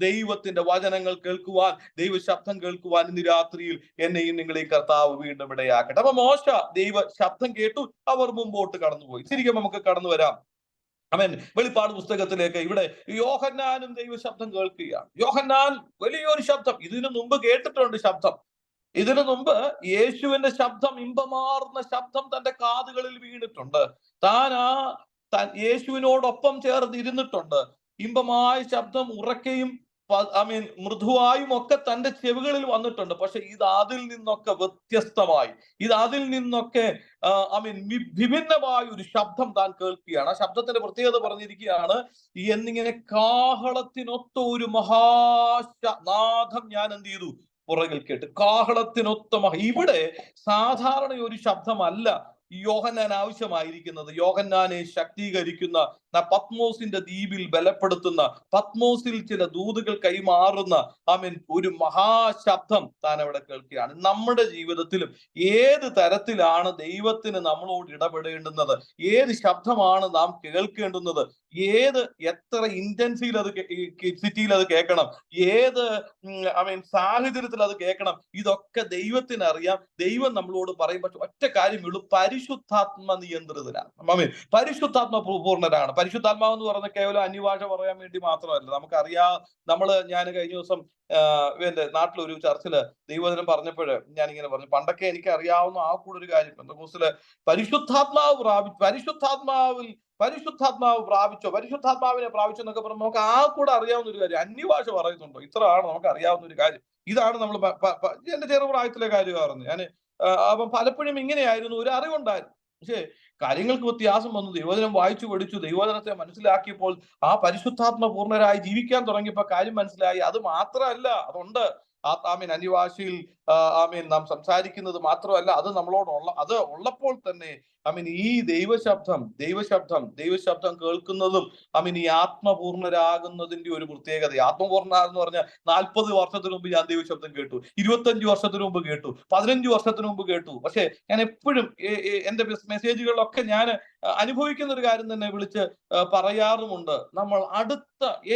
ദൈവത്തിന്റെ വചനങ്ങൾ കേൾക്കുവാൻ, ദൈവ ശബ്ദം കേൾക്കുവാൻ ഇന്ന് രാത്രിയിൽ എന്നെയും നിങ്ങളെയും കർത്താവ് വീണ്ടും ഇടയാക്കട്ടെ. അപ്പൊ മോശ ദൈവ ശബ്ദം കേട്ടു, അവർ മുമ്പോട്ട് കടന്നുപോയി. ശരിക്കും നമുക്ക് കടന്നു വരാം വെളിപ്പാട് പുസ്തകത്തിലേക്ക്. ഇവിടെ യോഹന്നാനും ദൈവ ശബ്ദം കേൾക്കുകയാണ്. യോഹന്നാൻ വലിയൊരു ശബ്ദം ഇതിനു മുമ്പ് കേട്ടിട്ടുണ്ട്. ഇതിനു മുമ്പ് യേശുവിന്റെ ശബ്ദം, ഇമ്പമാർന്ന ശബ്ദം തന്റെ കാതുകളിൽ വീണിട്ടുണ്ട്. താൻ യേശുവിനോടൊപ്പം ചേർന്ന് ഇരുന്നിട്ടുണ്ട്. ഇമ്പമായ ശബ്ദം, ഉറക്കെയും മൃദുവായും ഒക്കെ തന്റെ ചെവികളിൽ വന്നിട്ടുണ്ട്. പക്ഷെ ഇത് അതിൽ നിന്നൊക്കെ വ്യത്യസ്തമായി, ഇത് അതിൽ നിന്നൊക്കെ വിഭിന്നമായ ഒരു ശബ്ദം താൻ കേൾക്കുകയാണ്. ആ ശബ്ദത്തിന്റെ പ്രത്യേകത പറഞ്ഞിരിക്കുകയാണ്, എന്നിങ്ങനെ കാഹളത്തിനൊത്ത ഒരു മഹാനാദം ഞാൻ എന്ത് ചെയ്തു, പുറകിൽ കേട്ട്. കാഹളത്തിനൊത്ത ഇവിടെ സാധാരണ ഒരു ശബ്ദമല്ല യോഹന്നാൻ ആവശ്യമായിരിക്കുന്നത്. യോഹന്നാനെ ശക്തീകരിക്കുന്ന, പത്മോസിന്റെ ദ്വീപിൽ ബലപ്പെടുത്തുന്ന, പത്മോസിൽ ചില ദൂതുകൾ കൈമാറുന്ന ഒരു മഹാശബ്ദം താൻ അവിടെ കേൾക്കുകയാണ്. നമ്മുടെ ജീവിതത്തിലും ഏത് തരത്തിലാണ് ദൈവത്തിന് നമ്മളോട് ഇടപെടേണ്ടുന്നത്, ഏത് ശബ്ദമാണ് നാം കേൾക്കേണ്ടുന്നത്, എത്ര ഇന്റൻസിയിൽ അത് സിറ്റിയിൽ അത് കേൾക്കണം, ഏത് സാഹചര്യത്തിൽ അത് കേൾക്കണം, ഇതൊക്കെ ദൈവത്തിന് അറിയാം. ദൈവം നമ്മളോട് പറയും. പക്ഷെ ഒറ്റ കാര്യമുള്ളൂ, പരിശുദ്ധാത്മ നിയന്ത്രിതരാണ്, പരിശുദ്ധാത്മ പൂർണ്ണരാണ്. പരിശുദ്ധാത്മാവ് എന്ന് പറയുന്നത് കേവലം അന്യഭാഷ പറയാൻ വേണ്ടി മാത്രമല്ല. നമുക്കറിയാം, ഞാൻ കഴിഞ്ഞ ദിവസം എന്റെ നാട്ടിലൊരു ചർച്ചില് ദൈവവചനം പറഞ്ഞപ്പോഴ് ഞാനിങ്ങനെ പറഞ്ഞു, പണ്ടൊക്കെ എനിക്ക് അറിയാവുന്ന ആ കൂടെ ഒരു കാര്യം, പെന്തക്കോസ്തില് പരിശുദ്ധാത്മാവിനെ പ്രാപിച്ചോ എന്നൊക്കെ പറഞ്ഞ് നമുക്ക് ആ കൂടെ അറിയാവുന്ന ഒരു കാര്യം. അന്യഭാഷ പറയുന്നുണ്ടോ? ഇത്രയാണ് നമുക്ക് അറിയാവുന്ന ഒരു കാര്യം. ഇതാണ് നമ്മൾ എന്റെ ചെറുപ്രായത്തിലെ കാര്യം പറഞ്ഞു ഞാൻ. അപ്പം പലപ്പോഴും ഇങ്ങനെയായിരുന്നു, ഒരു അറിവുണ്ടായിരുന്നു. പക്ഷേ കാര്യങ്ങൾക്ക് വ്യത്യാസം വന്നു. ദൈവവചനം വായിച്ചു പഠിച്ചു, ദൈവവചനത്തെ മനസ്സിലാക്കിയപ്പോൾ, ആ പരിശുദ്ധാത്മ പൂർണ്ണരായി ജീവിക്കാൻ തുടങ്ങിയപ്പോൾ കാര്യം മനസ്സിലായി. അത് മാത്രമല്ല, അതുണ്ട് അന്യഭാഷയിൽ നാം സംസാരിക്കുന്നത് മാത്രമല്ല, അത് അത് ഉള്ളപ്പോൾ തന്നെ ഈ ദൈവശബ്ദം കേൾക്കുന്നതും ഈ ആത്മപൂർണരാകുന്നതിന്റെ ഒരു പ്രത്യേകത. ആത്മപൂർണ്ണ എന്ന് പറഞ്ഞാൽ 40 വർഷത്തിന് മുമ്പ് ഞാൻ ദൈവശബ്ദം കേട്ടു, 25 വർഷത്തിന് മുമ്പ് കേട്ടു, 15 വർഷത്തിന് മുമ്പ് കേട്ടു. പക്ഷെ ഞാൻ എപ്പോഴും എന്റെ മെസ്സേജുകളിലൊക്കെ ഞാൻ അനുഭവിക്കുന്ന ഒരു കാര്യം തന്നെ വിളിച്ച് പറയാറുമുണ്ട്. നമ്മൾ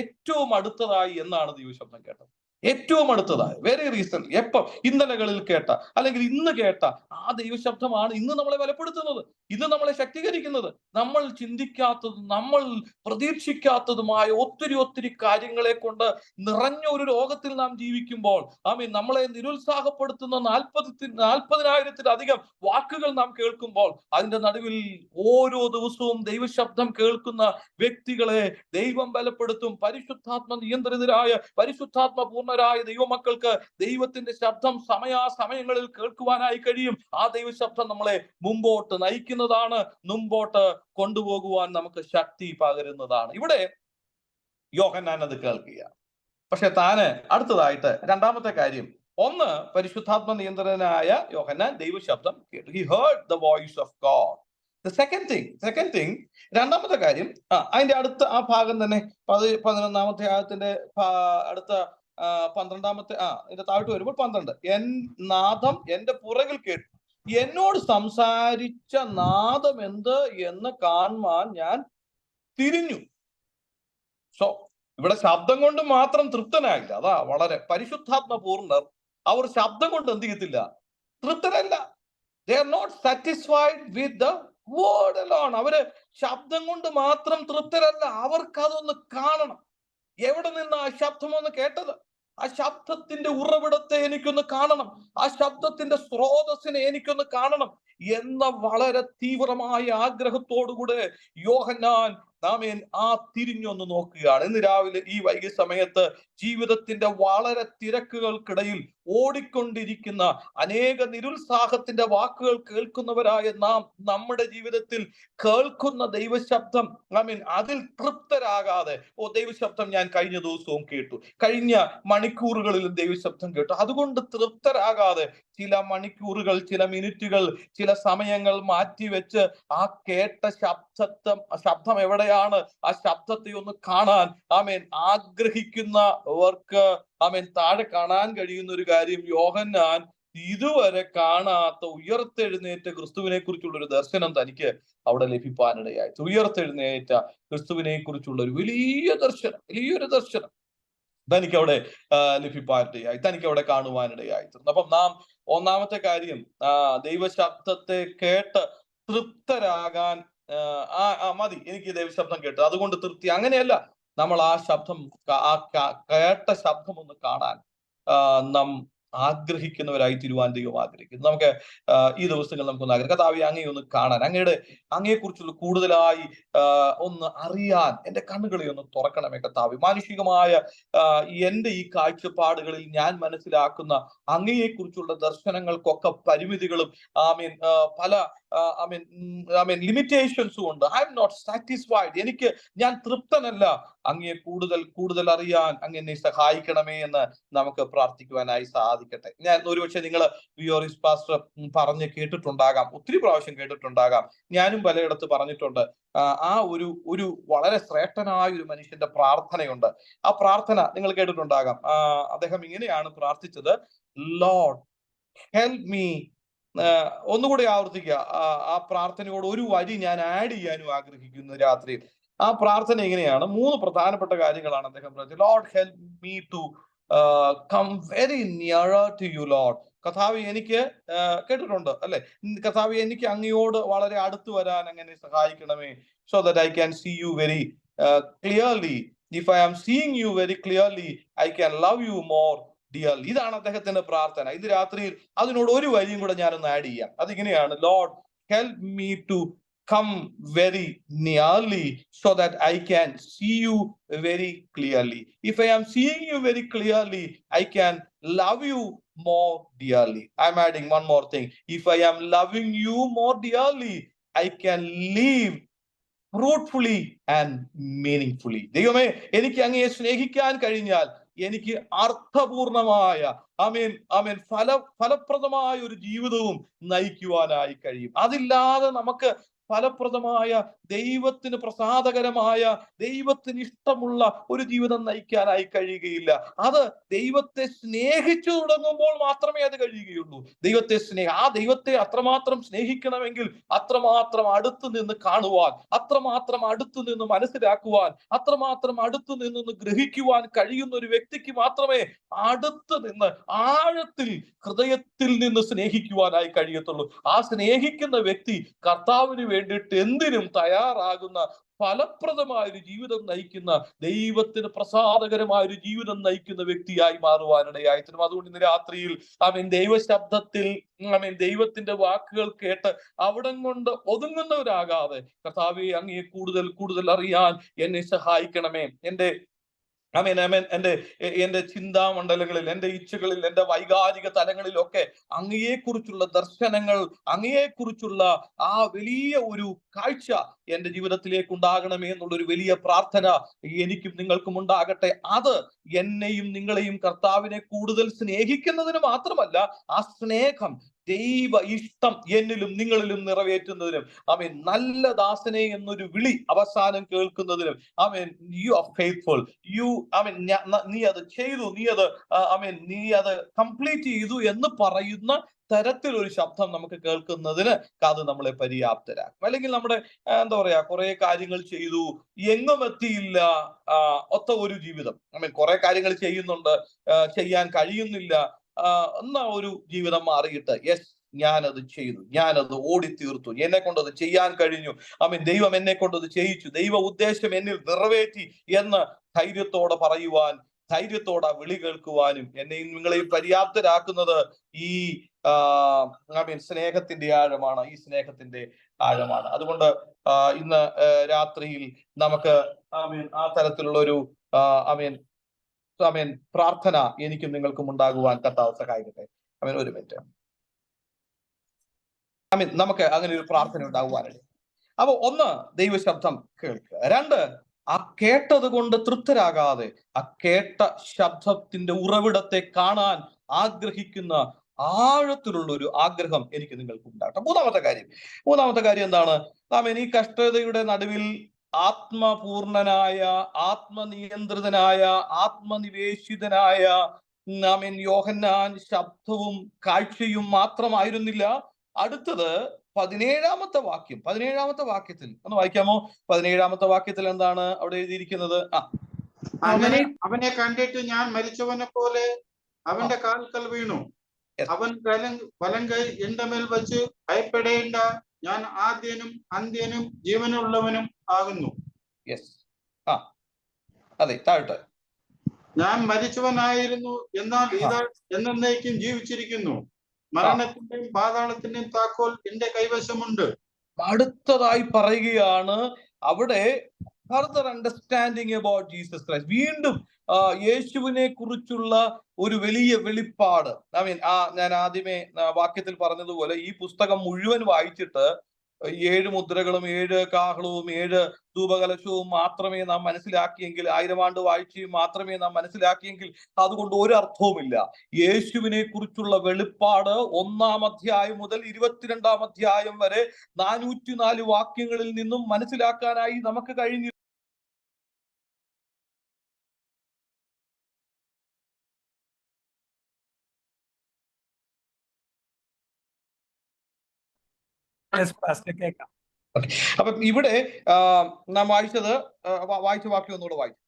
ഏറ്റവും അടുത്തതായി എന്നാണ് ദൈവശബ്ദം കേട്ടത്. ഏറ്റവും അടുത്തതായി, വെരി റീസെന്റ്, ഇന്നലകളിൽ കേട്ട അല്ലെങ്കിൽ ഇന്ന് കേട്ട ആ ദൈവശബ്ദമാണ് ഇന്ന് നമ്മളെ ബലപ്പെടുത്തുന്നത്, ഇന്ന് നമ്മളെ ശക്തീകരിക്കുന്നത്. നമ്മൾ ചിന്തിക്കാത്തതും നമ്മൾ പ്രതീക്ഷിക്കാത്തതുമായ ഒത്തിരി കാര്യങ്ങളെ കൊണ്ട് നിറഞ്ഞ ഒരു ലോകത്തിൽ നാം ജീവിക്കുമ്പോൾ നമ്മളെ നിരുത്സാഹപ്പെടുത്തുന്ന 40,000-ത്തിലധികം വാക്കുകൾ നാം കേൾക്കുമ്പോൾ, അതിന്റെ നടുവിൽ ഓരോ ദിവസവും ദൈവശബ്ദം കേൾക്കുന്ന വ്യക്തികളെ ദൈവം ബലപ്പെടുത്തും. പരിശുദ്ധാത്മ നിയന്ത്രിതരായ, പരിശുദ്ധാത്മ പൂർണ്ണരായ ദൈവമക്കൾക്ക് ദൈവത്തിന്റെ ശബ്ദം സമയാസമയങ്ങളിൽ കേൾക്കുവാനായി കഴിയും. ആ ദൈവശബ്ദം നമ്മളെ മുമ്പോട്ട് നയിക്കുന്നതാണ്, മുമ്പോട്ട് കൊണ്ടുപോകുവാൻ നമുക്ക് ശക്തി പകരുന്നതാണ്. ഇവിടെ യോഹന്നാൻ അത് കേൾക്കുക. പക്ഷെ താന് അടുത്തതായിട്ട് രണ്ടാമത്തെ കാര്യം, ഒന്ന്, പരിശുദ്ധാത്മ നിയന്ത്രണനായ യോഹന്നാൻ ദൈവശബ്ദം കേട്ടു. He heard the voice of God. The second thing, രണ്ടാമത്തെ കാര്യം, അതിന്റെ അടുത്ത ആ ഭാഗം തന്നെ 11-ാമത്തെ ആയത്തിന്റെ അടുത്ത 12-ാമത്തെ ഇതിന്റെ താഴോട്ട് വരുമ്പോൾ 12, നാദം എന്റെ പുറകിൽ കേട്ടു, എന്നോട് സംസാരിച്ച നാദം എന്ത് എന്ന് കാണുവാൻ ഞാൻ തിരിഞ്ഞു. സോ ഇവിടെ ശബ്ദം കൊണ്ട് മാത്രം തൃപ്തനായില്ല. അതാ വളരെ പരിശുദ്ധാത്മ പൂർണ്ണർ. അവർ ശബ്ദം കൊണ്ട് എന്ത് ചെയ്യത്തില്ല, തൃപ്തരല്ല. They are not satisfied with the word alone. അവര് ശബ്ദം കൊണ്ട് മാത്രം തൃപ്തരല്ല, അവർക്ക് അതൊന്ന് കാണണം. എവിടെ നിന്ന് ആ ശബ്ദം ഒന്ന് കേട്ടത്? ആ ശബ്ദത്തിന്റെ ഉറവിടത്തെ എനിക്കൊന്ന് കാണണം, ആ ശബ്ദത്തിന്റെ സ്രോതസ്സിനെ എനിക്കൊന്ന് കാണണം എന്ന വളരെ തീവ്രമായ ആഗ്രഹത്തോടുകൂടെ യോഹന്നാൻ തിരിഞ്ഞൊന്ന് നോക്കുകയാണ്. ഇന്ന് രാവിലെ ഈ വൈകിയ സമയത്ത് ജീവിതത്തിന്റെ വളരെ തിരക്കുകൾക്കിടയിൽ ഓടിക്കൊണ്ടിരിക്കുന്ന അനേക നിരുത്സാഹത്തിന്റെ വാക്കുകൾ കേൾക്കുന്നവരായ നാം നമ്മുടെ ജീവിതത്തിൽ കേൾക്കുന്ന ദൈവശബ്ദം അതിൽ തൃപ്തരാകാതെ, ദൈവശബ്ദം ഞാൻ കഴിഞ്ഞ ദിവസവും കേട്ടു, കഴിഞ്ഞ മണിക്കൂറുകളിലും ദൈവശബ്ദം കേട്ടു, അതുകൊണ്ട് തൃപ്തരാകാതെ ചില മണിക്കൂറുകൾ, ചില മിനിറ്റുകൾ, ചില സമയങ്ങൾ മാറ്റിവെച്ച് ആ കേട്ട ശബ്ദം എവിടെയാണ്, ആ ശബ്ദത്തെ ഒന്ന് കാണാൻ ആഗ്രഹിക്കുന്നവർക്ക് താഴെ കാണാൻ കഴിയുന്ന ഒരു കാര്യം, യോഹന്നാൻ ഇതുവരെ കാണാത്ത ഉയർത്തെഴുന്നേറ്റ ക്രിസ്തുവിനെ കുറിച്ചുള്ള ഒരു ദർശനം തനിക്ക് അവിടെ ലഭിക്കാനിടയായി. ഉയർത്തെഴുന്നേറ്റ ക്രിസ്തുവിനെ കുറിച്ചുള്ള ഒരു വലിയൊരു ദർശനം തനിക്ക് അവിടെ ലഭിക്കാനിടയായി, തനിക്ക് അവിടെ കാണുവാനിടയായി. അപ്പം നാം ഒന്നാമത്തെ കാര്യം, ദൈവശബ്ദത്തെ കേട്ട് തൃപ്തരാകാൻ മതി, എനിക്ക് ദൈവശബ്ദം കേട്ടു അതുകൊണ്ട് തൃപ്തി, അങ്ങനെയല്ല. നമ്മൾ ആ ശബ്ദം, കേട്ട ശബ്ദം ഒന്ന് കാണാൻ നാം ആഗ്രഹിക്കുന്നവരായി തീരുവാൻ ദൈവം ആഗ്രഹിക്കുന്നു. നമുക്ക് ഈ ദിവസങ്ങൾ നമുക്കൊന്ന് കർത്താവേ അങ്ങയെ ഒന്ന് കാണാൻ, അങ്ങയെക്കുറിച്ചുള്ള കൂടുതലായി ഒന്ന് അറിയാൻ എന്റെ കണ്ണുകളെ ഒന്ന് തുറക്കണമേ കർത്താവേ. മാനുഷികമായ എന്റെ ഈ കാഴ്ചപ്പാടുകളിൽ ഞാൻ മനസ്സിലാക്കുന്ന അങ്ങയെക്കുറിച്ചുള്ള ദർശനങ്ങൾക്കൊക്കെ പരിമിതികളും പല ലിമിറ്റേഷൻസും ഉണ്ട്. I'm not satisfied. ഞാൻ തൃപ്തനല്ല. അങ്ങയെ കൂടുതൽ അറിയാൻ അങ്ങ് എന്നെ സഹായിക്കണമേ എന്ന് നമുക്ക് പ്രാർത്ഥിക്കുവാനായി സാധിക്കട്ടെ. ഞാൻ ഒരുപക്ഷെ നിങ്ങൾ വിയോറിസ് പാസ്റ്റർ പറഞ്ഞ് കേട്ടിട്ടുണ്ടാകാം, ഒത്തിരി പ്രാവശ്യം കേട്ടിട്ടുണ്ടാകാം. ഞാനും പലയിടത്ത് പറഞ്ഞിട്ടുണ്ട്. ആ ഒരു വളരെ ശ്രേഷ്ഠനായ ഒരു മനുഷ്യന്റെ പ്രാർത്ഥനയുണ്ട്. ആ പ്രാർത്ഥന നിങ്ങൾ കേട്ടിട്ടുണ്ടാകാം. അദ്ദേഹം ഇങ്ങനെയാണ് പ്രാർത്ഥിച്ചത്: ലോർഡ് ഹെൽപ് മീ. ഒന്നുകൂടി ആവർത്തിക്കുക. ആ പ്രാർത്ഥനയോട് ഒരു വരി ഞാൻ ആഡ് ചെയ്യാനും ആഗ്രഹിക്കുന്നു രാത്രിയിൽ. ആ പ്രാർത്ഥന ഇങ്ങനെയാണ്. 3 പ്രധാനപ്പെട്ട കാര്യങ്ങളാണ് അദ്ദേഹം പറഞ്ഞത്. Lord help me to come very nearer to you Lord. കർത്താവേ, എനിക്ക് കേട്ടിട്ടുണ്ട് അല്ലെ, കർത്താവേ എനിക്ക് അങ്ങയോട് വളരെ അടുത്ത് വരാൻ അങ്ങനെ സഹായിക്കണമേ. So that I can see you very clearly. If I am seeing you very clearly I can love you more dearly. ഇതാണ് അദ്ദേഹത്തിന്റെ പ്രാർത്ഥന. ഇത് രാത്രിയിൽ അതിനോട് ഒരു വരിയും കൂടെ ഞാനൊന്ന് ആഡ് ചെയ്യാം. അതിങ്ങനെയാണ്: Lord help me to come very nearly so that I can see you very clearly. If I am seeing you very clearly, I can love you more dearly. I'm adding one more thing. If I am loving you more dearly, I can live fruitfully and meaningfully. ദൈവമേ, എനിക്ക് അങ്ങയെ സ്നേഹിക്കാൻ കഴിഞ്ഞാൽ എനിക്ക് അർത്ഥപൂർണമായ ഫലപ്രദമായ ഒരു ജീവിതവും നയിക്കുവാനായി കഴിയും. അതില്ലാതെ നമുക്ക് ഫലപ്രദമായ, ദൈവത്തിന് പ്രസാദകരമായ, ദൈവത്തിന് ഇഷ്ടമുള്ള ഒരു ജീവിതം നയിക്കാനായി കഴിയുകയില്ല. അത് ദൈവത്തെ സ്നേഹിച്ചു തുടങ്ങുമ്പോൾ മാത്രമേ അത് കഴിയുകയുള്ളൂ. ദൈവത്തെ അത്രമാത്രം സ്നേഹിക്കണമെങ്കിൽ അത്രമാത്രം അടുത്തു നിന്ന് കാണുവാൻ, അത്രമാത്രം അടുത്തു നിന്ന് മനസ്സിലാക്കുവാൻ, അത്രമാത്രം അടുത്തു നിന്ന് ഗ്രഹിക്കുവാൻ കഴിയുന്ന ഒരു വ്യക്തിക്ക് മാത്രമേ അടുത്ത് നിന്ന് ആഴത്തിൽ ഹൃദയത്തിൽ നിന്ന് സ്നേഹിക്കുവാനായി കഴിയത്തുള്ളൂ. ആ സ്നേഹിക്കുന്ന വ്യക്തി കർത്താവിന് വേണ്ടിയിട്ട് എന്തിനും തയ്യാറാകുന്ന, ഫലപ്രദമായ ഒരു ജീവിതം നയിക്കുന്ന, ദൈവത്തിന് പ്രസാദകരമായ ഒരു ജീവിതം നയിക്കുന്ന വ്യക്തിയായി മാറുവാനിടയായി തീരും. അതുകൊണ്ട് ഇന്ന് രാത്രിയിൽ ദൈവശബ്ദത്തിൽ ദൈവത്തിന്റെ വാക്കുകൾ കേട്ട് അവിടം കൊണ്ട് ഒതുങ്ങുന്നവരാകാതെ, കർത്താവേ അങ്ങയെ കൂടുതൽ അറിയാൻ എന്നെ സഹായിക്കണമേ. എന്റെ ചിന്താമണ്ഡലങ്ങളിൽ, എന്റെ ഇച്ഛകളിൽ, എന്റെ വൈകാരിക തലങ്ങളിലൊക്കെ അങ്ങയെക്കുറിച്ചുള്ള ദർശനങ്ങൾ, അങ്ങയെക്കുറിച്ചുള്ള ആ വലിയ ഒരു കാഴ്ച എന്റെ ജീവിതത്തിലേക്ക് ഉണ്ടാകണമേ എന്നുള്ളൊരു വലിയ പ്രാർത്ഥന എനിക്കും നിങ്ങൾക്കും ഉണ്ടാകട്ടെ. അത് എന്നെയും നിങ്ങളെയും കർത്താവിനെ കൂടുതൽ സ്നേഹിക്കുന്നതിന് മാത്രമല്ല, ആ സ്നേഹം, ദൈവ ഇഷ്ടം എന്നിലും നിങ്ങളിലും നിറവേറ്റുന്നതിനും, നല്ല ദാസനെ എന്നൊരു വിളി അവസാനം കേൾക്കുന്നതിനും, യു ആർ ഫെയ്ത്ത്ഫുൾ, നീ അത് ചെയ്തു, നീ അത് കംപ്ലീറ്റ് ചെയ്തു എന്ന് പറയുന്ന തരത്തിലൊരു ശബ്ദം നമുക്ക് കേൾക്കുന്നതിന് അത് നമ്മളെ പര്യാപ്തരാക്കും. അല്ലെങ്കിൽ നമ്മുടെ കുറെ കാര്യങ്ങൾ ചെയ്തു, എങ്ങും എത്തിയില്ല, ഒത്ത ഒരു ജീവിതം, കുറെ കാര്യങ്ങൾ ചെയ്യുന്നുണ്ട്, ചെയ്യാൻ കഴിയുന്നില്ല, എന്നാ ഒരു ജീവിതം മാറിയിട്ട് യെസ് ഞാനത് ചെയ്തു, ഞാനത് ഓടിത്തീർത്തു, എന്നെ കൊണ്ടത് ചെയ്യാൻ കഴിഞ്ഞു, ദൈവം എന്നെ കൊണ്ടത് ചെയ്യിച്ചു, ദൈവ ഉദ്ദേശം എന്നിൽ നിറവേറ്റി എന്ന് ധൈര്യത്തോടെ പറയുവാൻ, ധൈര്യത്തോടെ വിളി കേൾക്കുവാനും എന്നെയും നിങ്ങളെയും പര്യാപ്തരാക്കുന്നത് ഈ സ്നേഹത്തിന്റെ ആഴമാണ്, ഈ സ്നേഹത്തിന്റെ ആഴമാണ്. അതുകൊണ്ട് ഇന്ന് രാത്രിയിൽ നമുക്ക് ആ തരത്തിലുള്ള ഒരു പ്രാർത്ഥന എനിക്കും നിങ്ങൾക്കും ഉണ്ടാകുവാൻ കർത്താവ് സഹായിക്കട്ടെ. ഒരു മിനിറ്റ്. നമുക്ക് അങ്ങനെ ഒരു പ്രാർത്ഥന ഉണ്ടാകുവാനുണ്ട്. അപ്പൊ ഒന്ന്, ദൈവശബ്ദം കേൾക്കുക. 2, ആ കേട്ടത് കൊണ്ട് തൃപ്തരാകാതെ ആ കേട്ട ശബ്ദത്തിന്റെ ഉറവിടത്തെ കാണാൻ ആഗ്രഹിക്കുന്ന ആഴത്തിലുള്ള ഒരു ആഗ്രഹം എനിക്ക് നിങ്ങൾക്ക് ഉണ്ടാകട്ടെ. മൂന്നാമത്തെ കാര്യം എന്താണ്? ഈ കഷ്ടതയുടെ നടുവിൽ ആത്മപൂർണനായ, ആത്മനിയന്ത്രിതനായ, ആത്മനിവേശിതനായ യോഹന്നാൻ ശബ്ദവും കാഴ്ചയും മാത്രമായിരുന്നില്ല. അടുത്തത് 17-ാമത്തെ വാക്യത്തിൽ ഒന്ന് വായിക്കാമോ? 17-ാമത്തെ വാക്യത്തിൽ എന്താണ് അവിടെ എഴുതിയിരിക്കുന്നത്? അവനെ കണ്ടിട്ട് ഞാൻ മരിച്ചവനെ പോലെ അവന്റെ കാൽക്കൽ വീണു. അവൻ വലങ്കൈ എന്റെ മേൽ വച്ച്, ഭയപ്പെടേണ്ട, ഞാൻ ആദ്യനും അന്ത്യനും ജീവനുള്ളവനും ആകുന്നു. അതെ, താഴോട്ട്. ഞാൻ മരിച്ചവനായിരുന്നു, എന്നാൽ ഇതാ എന്നേക്കും ജീവിച്ചിരിക്കുന്നു. മരണത്തിന്റെയും പാതാളത്തിന്റെയും താക്കോൽ എന്റെ കൈവശമുണ്ട്. അടുത്തതായി പറയുകയാണ് അവിടെ further understanding about Jesus Christ. വീണ്ടും യേശുവിനെ കുറിച്ചുള്ള ഒരു വലിയ വെളിപ്പാട്. ഞാൻ ആദ്യമേ വാക്യത്തിൽ പറഞ്ഞതുപോലെ ഈ പുസ്തകം മുഴുവൻ വായിച്ചിട്ട് 7 മുദ്രകളും 7 കാഹളവും 7 ധൂപകലശവും മാത്രമേ നാം മനസ്സിലാക്കിയെങ്കിൽ, 1000 ആണ്ട് വാഴ്ചയും മാത്രമേ നാം മനസ്സിലാക്കിയെങ്കിൽ അതുകൊണ്ട് ഒരു അർത്ഥവുമില്ല. യേശുവിനെ കുറിച്ചുള്ള വെളിപ്പാട് 1-ാം അധ്യായം മുതൽ 22-ാം അധ്യായം വരെ 404 വാക്യങ്ങളിൽ നിന്നും മനസ്സിലാക്കാനായി നമുക്ക് കഴിഞ്ഞു. അപ്പം ഇവിടെ നാം വായിച്ചത് വായിച്ച വാക്യം ഒന്നുകൂടെ വായിച്ചു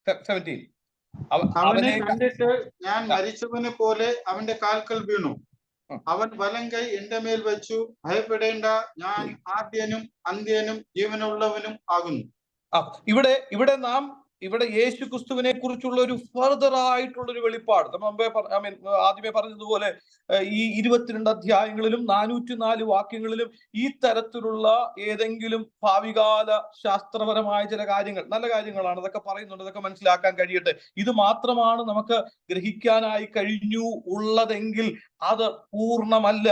17. അവനെ കണ്ടിട്ട് ഞാൻ മരിച്ചവനെ പോലെ അവന്റെ കാൽക്കൽ വീണു. അവൻ വലങ്കൈ എന്റെ മേൽ വെച്ചു, ഭയപ്പെടേണ്ട, ഞാൻ ആദ്യനും അന്ത്യനും ജീവനുള്ളവനും ആകുന്നു. ഇവിടെ നാം യേശു ക്രിസ്തുവിനെ കുറിച്ചുള്ള ഒരു ഫർദർ ആയിട്ടുള്ള ഒരു വെളിപ്പാട് ആദ്യമേ പറഞ്ഞതുപോലെ ഈ 22 അധ്യായങ്ങളിലും 404 വാക്യങ്ങളിലും ഈ തരത്തിലുള്ള ഏതെങ്കിലും ഭാവികാല ശാസ്ത്രപരമായ ചില കാര്യങ്ങൾ, നല്ല കാര്യങ്ങളാണ്, അതൊക്കെ പറയുന്നുണ്ട്, അതൊക്കെ മനസ്സിലാക്കാൻ കഴിയട്ടെ. ഇത് മാത്രമാണ് നമുക്ക് ഗ്രഹിക്കാനായി കഴിഞ്ഞു ഉള്ളതെങ്കിൽ അത് പൂർണ്ണമല്ല.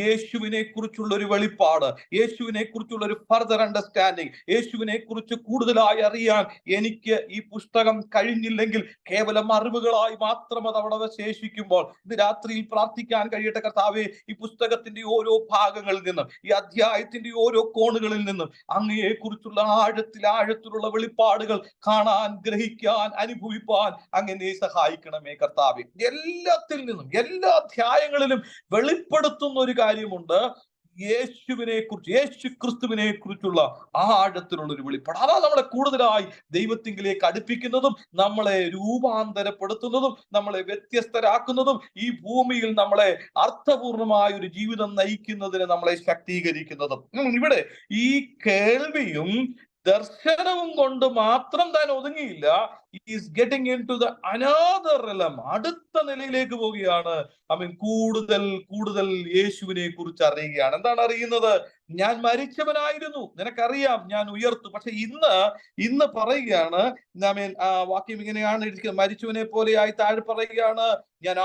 യേശുവിനെ കുറിച്ചുള്ള ഒരു വെളിപ്പാട്, യേശുവിനെ കുറിച്ചുള്ള ഒരു ഫർദർ അണ്ടർസ്റ്റാൻഡിങ്, യേശുവിനെ കുറിച്ച് കൂടുതലായി അറിയാൻ എനിക്ക് ഈ പുസ്തകം കഴിഞ്ഞില്ലെങ്കിൽ കേവലം അറിവുകളായി മാത്രം അത് അവിടെ ശേഷിക്കുമ്പോൾ ഇത് രാത്രിയിൽ പ്രാർത്ഥിക്കാൻ കഴിയട്ടെ. കർത്താവേ, ഈ പുസ്തകത്തിന്റെ ഓരോ ഭാഗങ്ങളിൽ നിന്നും, ഈ അധ്യായത്തിന്റെ ഓരോ കോണുകളിൽ നിന്നും അങ്ങയെ കുറിച്ചുള്ള ആഴത്തിലുള്ള വെളിപ്പാടുകൾ കാണാൻ, ഗ്രഹിക്കാൻ, അനുഭവിപ്പാൻ അങ്ങനെ സഹായിക്കണമേ കർത്താവേ. എല്ലാത്തിൽ നിന്നും, എല്ലാ അധ്യായങ്ങളിലും വെളിപ്പെടുത്തുന്ന ഒരു കാര്യമുണ്ട്, യേശുവിനെ കുറിച്ച്, യേശു ക്രിസ്തുവിനെ കുറിച്ചുള്ള ആഴത്തിലുള്ള ഒരു വെളിപ്പാട്. അതാ നമ്മളെ കൂടുതലായി ദൈവത്തിങ്കിലേക്ക് അടുപ്പിക്കുന്നതും നമ്മളെ രൂപാന്തരപ്പെടുത്തുന്നതും നമ്മളെ വ്യത്യസ്തരാക്കുന്നതും ഈ ഭൂമിയിൽ നമ്മളെ അർത്ഥപൂർണമായ ഒരു ജീവിതം നയിക്കുന്നതിന് നമ്മളെ ശക്തീകരിക്കുന്നതും. ഇവിടെ ഈ കേൾവിയും ദർശനവും കൊണ്ട് മാത്രം താൻ ഒതുങ്ങിയില്ല. Is getting into the another realm, അടുത്ത നിലയിലേക്ക് പോവുകയാണ്. കൂടുതൽ യേശുവിനെ കുറിച്ച് അറിയുകയാണ്. എന്താണ് അറിയുന്നത്? ഞാൻ മരിച്ചവനായിരുന്നു, നിനക്കറിയാം, ഞാൻ ഉയർത്തു. പക്ഷെ ഇന്ന് പറയുകയാണ്, വാക്യം ഇങ്ങനെയാണ് ഇരിക്കുന്നത്, മരിച്ചവനെ പോലെയായി താഴെ പറയുകയാണ്, ഞാൻ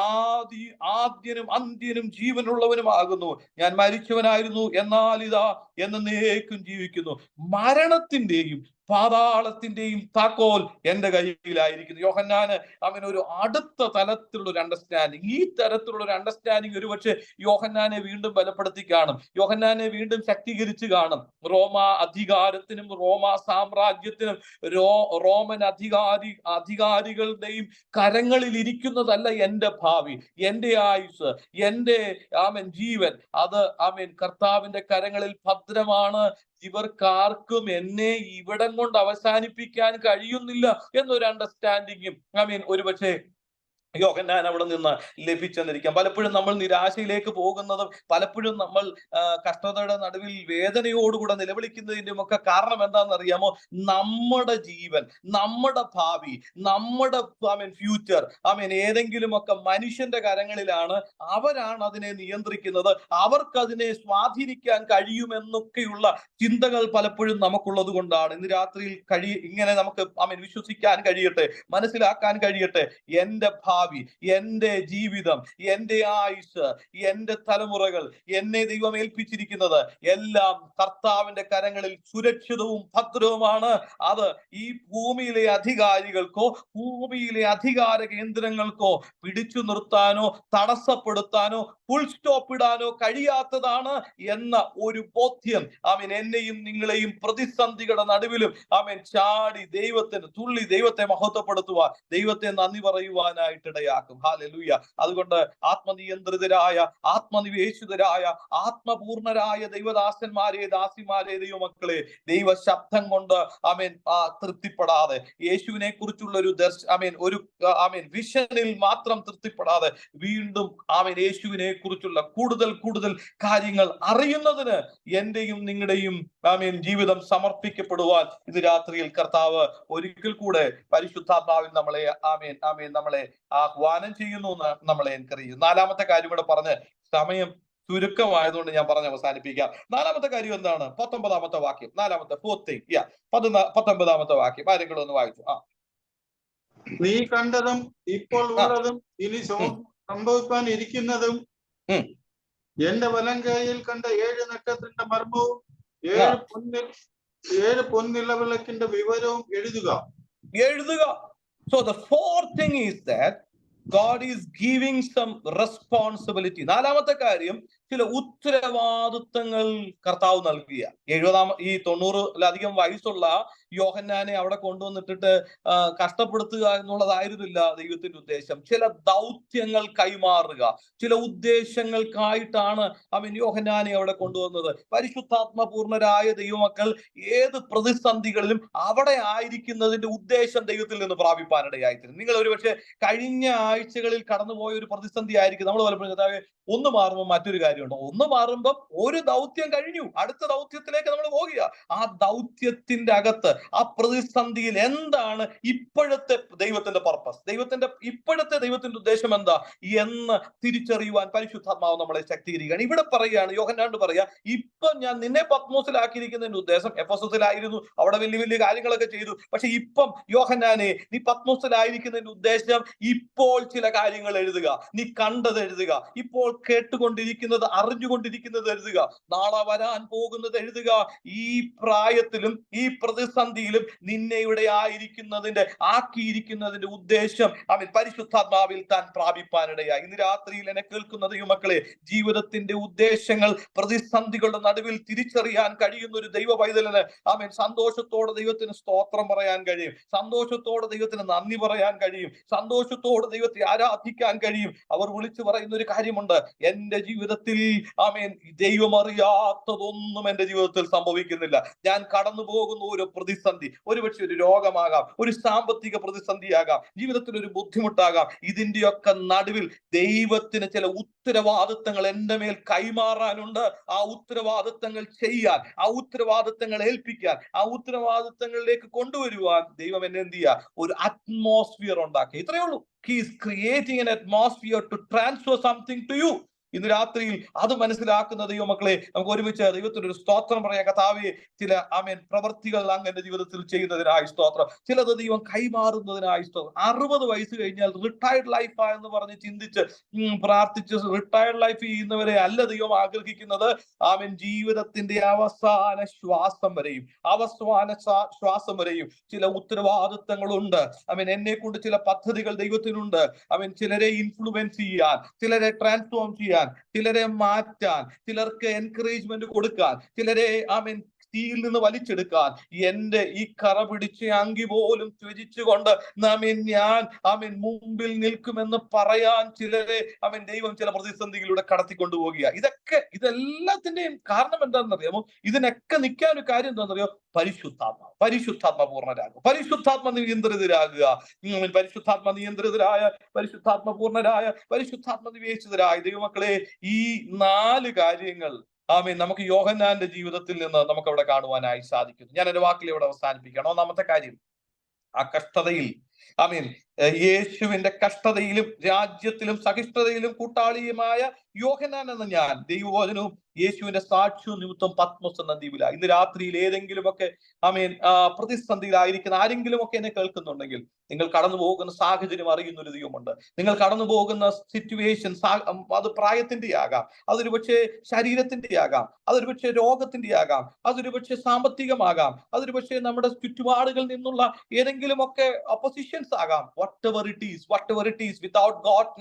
ആദ്യനും അന്ത്യനും ജീവനുള്ളവനും ആകുന്നു. ഞാൻ മരിച്ചവനായിരുന്നു, എന്നാൽ ഇതാ എന്നേക്കും ജീവിക്കുന്നു. മരണത്തിന്റെയും പാതാളത്തിന്റെയും താക്കോൽ എന്റെ കയ്യിലായിരിക്കുന്നു. യോഹന്നാന് ഒരു അടുത്ത തലത്തിലുള്ള ഒരു അണ്ടർസ്റ്റാൻഡിങ്, ഈ തരത്തിലുള്ള ഒരു അണ്ടർസ്റ്റാൻഡിങ് ഒരുപക്ഷെ യോഹന്നാനെ വീണ്ടും ബലപ്പെടുത്തി കാണും, യോഹന്നാനെ വീണ്ടും ശക്തീകരിച്ച് കാണും. റോമാ അധികാരത്തിനും റോമാ സാമ്രാജ്യത്തിനും റോമൻ അധികാരികളുടെയും കരങ്ങളിൽ ഇരിക്കുന്നതല്ല എന്റെ ഭാവി, എന്റെ ആയുസ്, എന്റെ ജീവൻ. അത് കർത്താവിന്റെ കരങ്ങളിൽ ഭദ്രമാണ്. ഇവർക്കാർക്കും എന്നെ ഇവിടം കൊണ്ട് അവസാനിപ്പിക്കാൻ കഴിയുന്നില്ല എന്നൊരു അണ്ടർസ്റ്റാൻഡിങ്ങും ഒരുപക്ഷെ യോഹന്നാൻ അവിടെ നിന്ന് ലഭിച്ചെന്നിരിക്കാം. പലപ്പോഴും നമ്മൾ നിരാശയിലേക്ക് പോകുന്നതും പലപ്പോഴും നമ്മൾ കഷ്ടതയുടെ നടുവിൽ വേദനയോടുകൂടെ നിലവിളിക്കുന്നതിൻ്റെയും ഒക്കെ കാരണം എന്താണെന്ന് അറിയാമോ? നമ്മുടെ ജീവൻ, നമ്മുടെ ഭാവി, നമ്മുടെ ഫ്യൂച്ചർ ഏതെങ്കിലുമൊക്കെ മനുഷ്യന്റെ കരങ്ങളിലാണ്. അവരാണ് അതിനെ നിയന്ത്രിക്കുന്നത്, അവർക്കതിനെ സ്വാധീനിക്കാൻ കഴിയുമെന്നൊക്കെയുള്ള ചിന്തകൾ പലപ്പോഴും നമുക്കുള്ളത് കൊണ്ടാണ് ഇന്ന് രാത്രിയിൽ ഇങ്ങനെ നമുക്ക് വിശ്വസിക്കാൻ കഴിയട്ടെ, മനസ്സിലാക്കാൻ കഴിയട്ടെ. എന്റെ ഭാവി, എന്റെ ജീവിതം, എന്റെ ആയുസ്, എന്റെ തലമുറകൾ, എന്നെ ദൈവം ഏൽപ്പിച്ചിരിക്കുന്നത് എല്ലാം കർത്താവിന്റെ കരങ്ങളിൽ സുരക്ഷിതവും ഭദ്രവുമാണ്. അത് ഈ ഭൂമിയിലെ അധികാരികൾക്കോ ഭൂമിയിലെ അധികാര കേന്ദ്രങ്ങൾക്കോ പിടിച്ചു നിർത്താനോ തടസ്സപ്പെടുത്താനോ ഫുൾ സ്റ്റോപ്പ് ഇടാനോ കഴിയാത്തതാണ് എന്ന ഒരു ബോധ്യം എന്നെയും നിങ്ങളെയും പ്രതിസന്ധികളുടെ നടുവിലും ചാടി ദൈവത്തെ മഹത്വപ്പെടുത്തുവാൻ, ദൈവത്തെ നന്ദി പറയുവാനായിട്ട് ഇടയാക്കും. ഹല്ലേലൂയ. അതുകൊണ്ട് ആത്മനിയന്ത്രിതരായ, ആത്മനിവേശിതരായ, ആത്മപൂർണരായ ദൈവദാസന്മാരെ, ദാസിമാരെ, ദൈവമക്കളെ, ദൈവ ശബ്ദം കൊണ്ട് തൃപ്തിപ്പെടാതെ, യേശുവിനെ കുറിച്ചുള്ള ഒരു ഒരു വിഷനിൽ മാത്രം തൃപ്തിപ്പെടാതെ, വീണ്ടും യേശുവിനെ കുറിച്ചുള്ള കൂടുതൽ കൂടുതൽ കാര്യങ്ങൾ അറിയുന്നതിന് എന്റെയും നിങ്ങളുടെയും ജീവിതം സമർപ്പിക്കപ്പെടുവാൻ ഇത് രാത്രിയിൽ കർത്താവ് ഒരിക്കൽ കൂടെ പരിശുദ്ധാത്മാവിൽ നമ്മളെ നമ്മളെ ആഹ്വാനം ചെയ്യുന്നു എന്ന് നമ്മളെ എനിക്കറിയും. നാലാമത്തെ കാര്യം കൂടെ പറഞ്ഞ് സമയം ചുരുക്കമായതുകൊണ്ട് ഞാൻ പറഞ്ഞ് അവസാനിപ്പിക്കാം. നാലാമത്തെ കാര്യം എന്താണ്? 19-ാമത്തെ വാക്യം, നാലാമത്തെ 19-ാമത്തെ വാക്യം ആരെങ്കിലും ഒന്ന് വായിച്ചു. നീ കണ്ടതും ഇപ്പോൾ ഉള്ളതും ഇനി സംഭവിക്കാൻ ഇരിക്കുന്നതും എന്റെ വലങ്കയിൽ കണ്ട 7 നക്ഷത്രത്തിന്റെ മർമ്മവും 7 പൊൻനിലവിളക്കിന്റെ വിവരവും എഴുതുക. So the fourth thing is that God is giving some responsibility. നാലാമത്തെ കാര്യം, ചില ഉത്തരവാദിത്തങ്ങൾ കർത്താവ് നൽകിയ 90-ലധികം വയസ്സുള്ള യോഹന്നാനെ അവിടെ കൊണ്ടുവന്നിട്ടിട്ട് കഷ്ടപ്പെടുത്തുക എന്നുള്ളതായിരുന്നില്ല ദൈവത്തിന്റെ ഉദ്ദേശം. ചില ദൗത്യങ്ങൾ കൈമാറുക, ചില ഉദ്ദേശങ്ങൾക്കായിട്ടാണ് യോഹന്നാനെ അവിടെ കൊണ്ടുവന്നത്. പരിശുദ്ധാത്മപൂർണരായ ദൈവമക്കൾ ഏത് പ്രതിസന്ധികളിലും അവിടെ ആയിരിക്കുന്നതിന്റെ ഉദ്ദേശം ദൈവത്തിൽ നിന്ന് പ്രാപിപ്പാനിടയായിത്തീരും. നിങ്ങൾ ഒരുപക്ഷെ കഴിഞ്ഞ ആഴ്ചകളിൽ കടന്നുപോയ ഒരു പ്രതിസന്ധി ആയിരിക്കും. നമ്മൾ പലപ്പോഴും ഒന്ന് മാറുമ്പോൾ മറ്റൊരു കാര്യമുണ്ടോ, ഒന്ന് മാറുമ്പം ഒരു ദൗത്യം കഴിഞ്ഞു, അടുത്ത ദൗത്യത്തിലേക്ക് നമ്മൾ പോകുക. ആ ദൗത്യത്തിന്റെ അകത്ത്, ആ പ്രതിസന്ധിയിൽ എന്താണ് ഇപ്പോഴത്തെ ദൈവത്തിന്റെ പർപ്പസ്, ഇപ്പോഴത്തെ ദൈവത്തിന്റെ ഉദ്ദേശം എന്താ എന്ന് തിരിച്ചറിയുവാൻ പരിശുദ്ധാത്മാവ് നമ്മളെ ശക്തീകരിക്കുകയാണ്. ഇവിടെ പറയുകയാണ്, യോഹന്നാൻ പറയാ, ഇപ്പൊ ഞാൻ നിന്നെ പത്മോസിലാക്കിയിരിക്കുന്നതിന്റെ ഉദ്ദേശം, എഫെസോസിലായിരുന്നു, അവിടെ വലിയ വലിയ കാര്യങ്ങളൊക്കെ ചെയ്തു. പക്ഷെ ഇപ്പം യോഹന്നാനെ, നീ പത്മോസിലായിരിക്കുന്നതിന്റെ ഉദ്ദേശം ഇപ്പോൾ ചില കാര്യങ്ങൾ എഴുതുക, നീ കണ്ടത് എഴുതുക, ഇപ്പോൾ കേട്ടുകൊണ്ടിരിക്കുന്നത്, അറിഞ്ഞുകൊണ്ടിരിക്കുന്നത് എഴുതുക, നാളെ വരാൻ പോകുന്നത് എഴുതുക. ഈ പ്രായത്തിലും ഈ പ്രതിസന്ധിയിലും നിന്നെ ഇവിടെ ആക്കിയിരിക്കുന്നതിന്റെ ഉദ്ദേശം പരിശുദ്ധാത്മാവിൽ താൻ പ്രാപിപ്പാനിടയായി. ഇന്ന് രാത്രിയിൽ എന്നെ കേൾക്കുന്ന ദൈവമക്കളെ, ജീവിതത്തിന്റെ ഉദ്ദേശങ്ങൾ പ്രതിസന്ധികളുടെ നടുവിൽ തിരിച്ചറിയാൻ കഴിയുന്ന ഒരു ദൈവ പൈതലിന് സന്തോഷത്തോടെ ദൈവത്തിന് സ്തോത്രം പറയാൻ കഴിയും, സന്തോഷത്തോടെ ദൈവത്തിന് നന്ദി പറയാൻ കഴിയും, സന്തോഷത്തോടെ ദൈവത്തെ ആരാധിക്കാൻ കഴിയും. അവർ വിളിച്ചു പറയുന്ന ഒരു കാര്യമുണ്ട്, എന്റെ ജീവിതത്തിൽ ദൈവം അറിയാത്തതൊന്നും എന്റെ ജീവിതത്തിൽ സംഭവിക്കുന്നില്ല. ഞാൻ കടന്നു പോകുന്ന ഒരു പ്രതിസന്ധി, ഒരുപക്ഷെ ഒരു രോഗമാകാം, ഒരു സാമ്പത്തിക പ്രതിസന്ധിയാകാം, ജീവിതത്തിൽ ഒരു ബുദ്ധിമുട്ടാകാം, ഇതിന്റെയൊക്കെ നടുവിൽ ദൈവത്തിന് ചില ഉത്തരവാദിത്തങ്ങൾ എന്റെ മേൽ കൈമാറാനുണ്ട്. ആ ഉത്തരവാദിത്തങ്ങൾ ചെയ്യാൻ, ആ ഉത്തരവാദിത്തങ്ങൾ ഏൽപ്പിക്കാൻ, ആ ഉത്തരവാദിത്തങ്ങളിലേക്ക് കൊണ്ടുവരുവാൻ ദൈവം എന്നെ എന്ത് ചെയ്യുക, ഒരു അറ്റ്മോസ്ഫിയർ ഉണ്ടാക്കി. ഇത്രയേ ഉള്ളൂ. He is creating an atmosphere to transfer something to you. ഇന്ന് രാത്രിയിൽ അത് മനസ്സിലാക്കുന്ന ദൈവമക്കളെ, നമുക്ക് ഒരുമിച്ച് ദൈവത്തിന് ഒരു സ്തോത്രം പറയാം. കർത്താവേ, ചില പ്രവൃത്തികൾ അങ്ങ് എന്റെ ജീവിതത്തിൽ ചെയ്യുന്നതിനായി സ്തോത്രം, ചിലത് ദൈവം കൈമാറുന്നതിനായി സ്തോത്രം. 60 വയസ്സ് കഴിഞ്ഞാൽ റിട്ടയർഡ് ലൈഫ് എന്ന് പറഞ്ഞ് ചിന്തിച്ച് പ്രാർത്ഥിച്ച് റിട്ടയർഡ് ലൈഫ് ചെയ്യുന്നവരെ അല്ല ദൈവം ആഗ്രഹിക്കുന്നത്. ജീവിതത്തിന്റെ അവസാന ശ്വാസം വരെയും ചില ഉത്തരവാദിത്തങ്ങളുണ്ട്. എന്നെ കൊണ്ട് ചില പദ്ധതികൾ ദൈവത്തിനുണ്ട്. ചിലരെ ഇൻഫ്ലുവൻസ് ചെയ്യാൻ, ചിലരെ ട്രാൻസ്ഫോം ചെയ്യാൻ, ചിലരെ മാറ്റാൻ, ചിലർക്ക് എൻകറേജ്മെന്റ് കൊടുക്കാൻ, ചിലരെ തീയിൽ നിന്ന് വലിച്ചെടുക്കാൻ, എന്റെ ഈ കറ പിടിച്ച അങ്കി പോലും ത്യജിച്ചുകൊണ്ട് ഞാൻ മുമ്പിൽ നിൽക്കുമെന്ന് പറയാൻ ചിലരെ ദൈവം ചില പ്രതിസന്ധികളിലൂടെ കടത്തിക്കൊണ്ടുപോകുക. ഇതെല്ലാത്തിന്റെയും കാരണം എന്താണെന്നറിയാമോ? ഇതിനൊക്കെ നിൽക്കാൻ ഒരു കാര്യം എന്താണെന്നറിയോ? പരിശുദ്ധാത്മ പൂർണ്ണരാകുക, പരിശുദ്ധാത്മ നിയന്ത്രിതരാകുക. പരിശുദ്ധാത്മ നിയന്ത്രിതരായ, പരിശുദ്ധാത്മ പൂർണ്ണരായ, പരിശുദ്ധാത്മ നിവേശിതരായ ദൈവമക്കളെ, ഈ 4 കാര്യങ്ങൾ നമുക്ക് യോഹന്നാന്റെ ജീവിതത്തിൽ നിന്ന് നമുക്ക് അവിടെ കാണുവാനായി സാധിക്കുന്നു. ഞാൻ എന്റെ വാക്കിൽ ഇവിടെ അവസാനിപ്പിക്കണം. ഒന്നാമത്തെ കാര്യം, ആ കഷ്ടതയിൽ യേശുവിന്റെ കഷ്ടതയിലും രാജ്യത്തിലും സഹിഷ്ണുതയിലും കൂട്ടാളിയുമായ യോഹന്നാൻ എന്ന ഞാൻ ദൈവവചനവും യേശുവിന്റെ സാക്ഷ്യവും നിമിത്തം പത്മോസ് എന്ന ദ്വീപില. ഇന്ന് രാത്രിയിൽ ഏതെങ്കിലുമൊക്കെ പ്രതിസന്ധിയിലായിരിക്കുന്ന ആരെങ്കിലുമൊക്കെ എന്നെ കേൾക്കുന്നുണ്ടെങ്കിൽ, നിങ്ങൾ കടന്നു പോകുന്ന സാഹചര്യം അറിയുന്ന ഒരു ദൈവമുണ്ട്. നിങ്ങൾ കടന്നു പോകുന്ന സിറ്റുവേഷൻ, അത് പ്രായത്തിന്റെ ആകാം, അതൊരു പക്ഷേ ശരീരത്തിന്റെ ആകാം, അതൊരു പക്ഷേ രോഗത്തിന്റെ ആകാം, അതൊരു പക്ഷേ സാമ്പത്തികമാകാം, അതൊരു പക്ഷേ നമ്മുടെ ചുറ്റുപാടുകളിൽ നിന്നുള്ള ഏതെങ്കിലുമൊക്കെ ഒപ്പോസിഷൻസ് ആകാം. whatever it is, without God's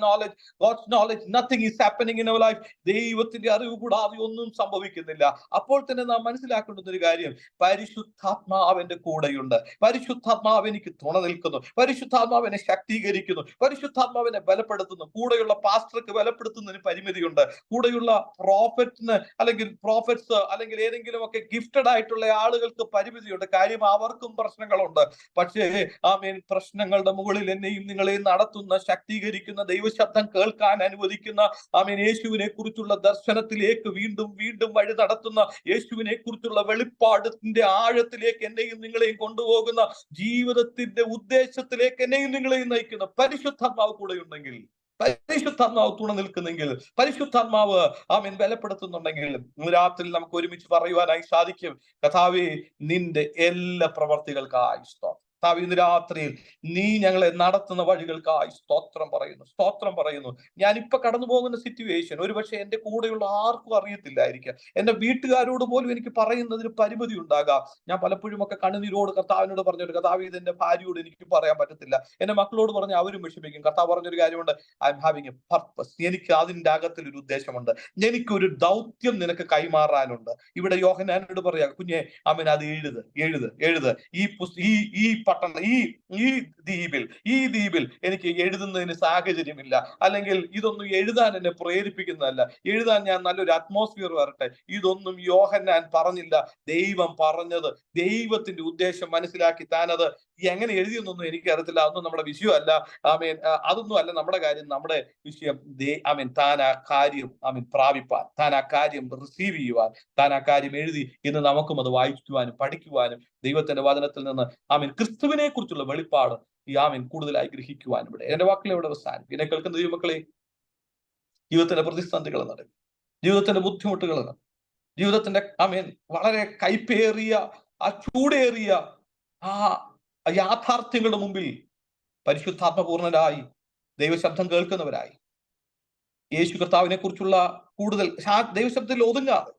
knowledge, nothing is happening in our life. ദൈവത്തിന്റെ അറിവ് കൂടാതെ ഒന്നും സംഭവിക്കുന്നില്ല. അപ്പോൾ തന്നെ നാം മനസ്സിലാക്കേണ്ടുന്ന ഒരു കാര്യം, പരിശുദ്ധാത്മാവിന്റെ കൂടെയുണ്ട്. പരിശുദ്ധാത്മാവ് എനിക്ക് തുണ നിൽക്കുന്നു, പരിശുദ്ധാത്മാവിനെ ശക്തീകരിക്കുന്നു, പരിശുദ്ധാത്മാവിനെ ബലപ്പെടുത്തുന്നു. കൂടെയുള്ള പാസ്റ്റർക്ക് ബലപ്പെടുത്തുന്നതിന് പരിമിതിയുണ്ട്, കൂടെയുള്ള പ്രോഫറ്റിന് അല്ലെങ്കിൽ പ്രോഫറ്റ്സ് അല്ലെങ്കിൽ ഏതെങ്കിലും ഒക്കെ ഗിഫ്റ്റഡ് ആയിട്ടുള്ള ആളുകൾക്ക് പരിമിതിയുണ്ട്. കാര്യം അവർക്കും പ്രശ്നങ്ങളുണ്ട്. പക്ഷേ ആമേൻ, പ്രശ്നങ്ങളുടെ മുകളിൽ എന്നെയും നിങ്ങളെയും നടത്തുന്ന, ശക്തീകരിക്കുന്ന, ദൈവശബ്ദം കേൾക്കാൻ അനുവദിക്കുന്ന, ആമേൻ, യേശുവിനെ കുറിച്ചുള്ള ദർശനത്തിലേക്ക് വീണ്ടും വീണ്ടും വഴി നടത്തുന്ന, യേശുവിനെ കുറിച്ചുള്ള വെളിപ്പാടിന്റെ ആഴത്തിലേക്ക് എന്നെയും നിങ്ങളെയും കൊണ്ടുപോകുന്ന, ജീവിതത്തിന്റെ ഉദ്ദേശത്തിലേക്ക് എന്നെയും നിങ്ങളെയും നയിക്കുന്ന പരിശുദ്ധാത്മാവ് കൂടെ ഉണ്ടെങ്കിൽ, പരിശുദ്ധാത്മാവ് തുണ നിൽക്കുന്നെങ്കിൽ, പരിശുദ്ധാത്മാവ് ആമേൻ ബലപ്പെടുത്തുന്നുണ്ടെങ്കിൽ, രാത്രി നമുക്ക് ഒരുമിച്ച് പറയുവാനായി സാധിക്കും, കർത്താവേ, നിന്റെ എല്ലാ പ്രവർത്തികൾക്കായി സ്തോത്രം. കർത്താവേ, ഇന്ന് രാത്രിയിൽ നീ ഞങ്ങളെ നടത്തുന്ന വഴികൾക്കായി സ്തോത്രം പറയുന്നു, സ്തോത്രം പറയുന്നു. ഞാനിപ്പോ കടന്നു പോകുന്ന സിറ്റുവേഷൻ ഒരുപക്ഷെ എന്റെ കൂടെയുള്ള ആർക്കും അറിയത്തില്ലായിരിക്കാം. എന്റെ വീട്ടുകാരോട് പോലും എനിക്ക് പറയുന്നതിന് പരിമിതി ഉണ്ടാകാം. ഞാൻ പലപ്പോഴും ഒക്കെ കണ്ണുനീരോട് കർത്താവിനോട് പറഞ്ഞൊരു, കർത്താവ്, ഇത് എന്റെ ഭാര്യയോട് എനിക്ക് പറയാൻ പറ്റത്തില്ല, എന്റെ മക്കളോട് പറഞ്ഞ് അവരും വിഷമിക്കും. കർത്താവ് പറഞ്ഞൊരു കാര്യമുണ്ട്, I M having A purpose. എനിക്ക് അതിന്റെ അകത്തിൽ ഒരു ഉദ്ദേശമുണ്ട്, എനിക്കൊരു ദൗത്യം നിനക്ക് കൈമാറാനുണ്ട്. ഇവിടെ യോഹന്നാനോട് പറയാ, കുഞ്ഞെ, ആമേൻ, അത് എഴുത്, എഴുത്, എഴുത്. ഈ പട്ടണം, ഈ ദ്വീപിൽ എനിക്ക് എഴുതുന്നതിന് സാഹചര്യമില്ല, അല്ലെങ്കിൽ ഇതൊന്നും എഴുതാൻ എന്നെ പ്രേരിപ്പിക്കുന്നതല്ല, എഴുതാൻ ഞാൻ നല്ലൊരു അറ്റ്മോസ്ഫിയർ വരട്ടെ. ഇതൊന്നും യോഹന്നാൻ പറഞ്ഞില്ല. ദൈവം പറഞ്ഞത്, ദൈവത്തിന്റെ ഉദ്ദേശം മനസ്സിലാക്കി താനത് എങ്ങനെ എഴുതിയെന്നൊന്നും എനിക്ക് അറിയത്തില്ല. അതൊന്നും നമ്മുടെ വിഷയമല്ല. ആമേൻ, അതൊന്നും അല്ല നമ്മുടെ കാര്യം. നമ്മുടെ വിഷയം ആമേൻ, താൻ ആ കാര്യം പ്രാപിപ്പാൻ, താൻ ആ കാര്യം റിസീവ് ചെയ്യുവാൻ, താൻ ആ കാര്യം എഴുതി ഇന്ന് നമുക്കും അത് വായിക്കുവാനും പഠിക്കുവാനും ദൈവത്തിന്റെ വചനത്തിൽ നിന്ന് ആമേൻ ക്രിസ്തുവിനെ കുറിച്ചുള്ള വെളിപ്പാട് ആമേൻ കൂടുതലായി ഗ്രഹിക്കുവാനും. ഇവിടെ എന്റെ വാക്കുകൾ ഇവിടെ അവസാനിക്കും. എന്നെ കേൾക്കുന്ന ദൈവമക്കളെ, ജീവിതത്തിന്റെ പ്രതിസന്ധികൾ നടക്കും, ജീവിതത്തിന്റെ ബുദ്ധിമുട്ടുകൾ നടക്കും, ജീവിതത്തിന്റെ ആമേൻ വളരെ കൈപ്പേറിയ, ആ ചൂടേറിയ ആ യാഥാർത്ഥ്യങ്ങളുടെ മുമ്പിൽ പരിശുദ്ധാത്മപൂർണരായി ദൈവശബ്ദം കേൾക്കുന്നവരായി, യേശു കർത്താവിനെ കുറിച്ചുള്ള കൂടുതൽ ദൈവശബ്ദത്തിൽ ഒതുങ്ങാതെ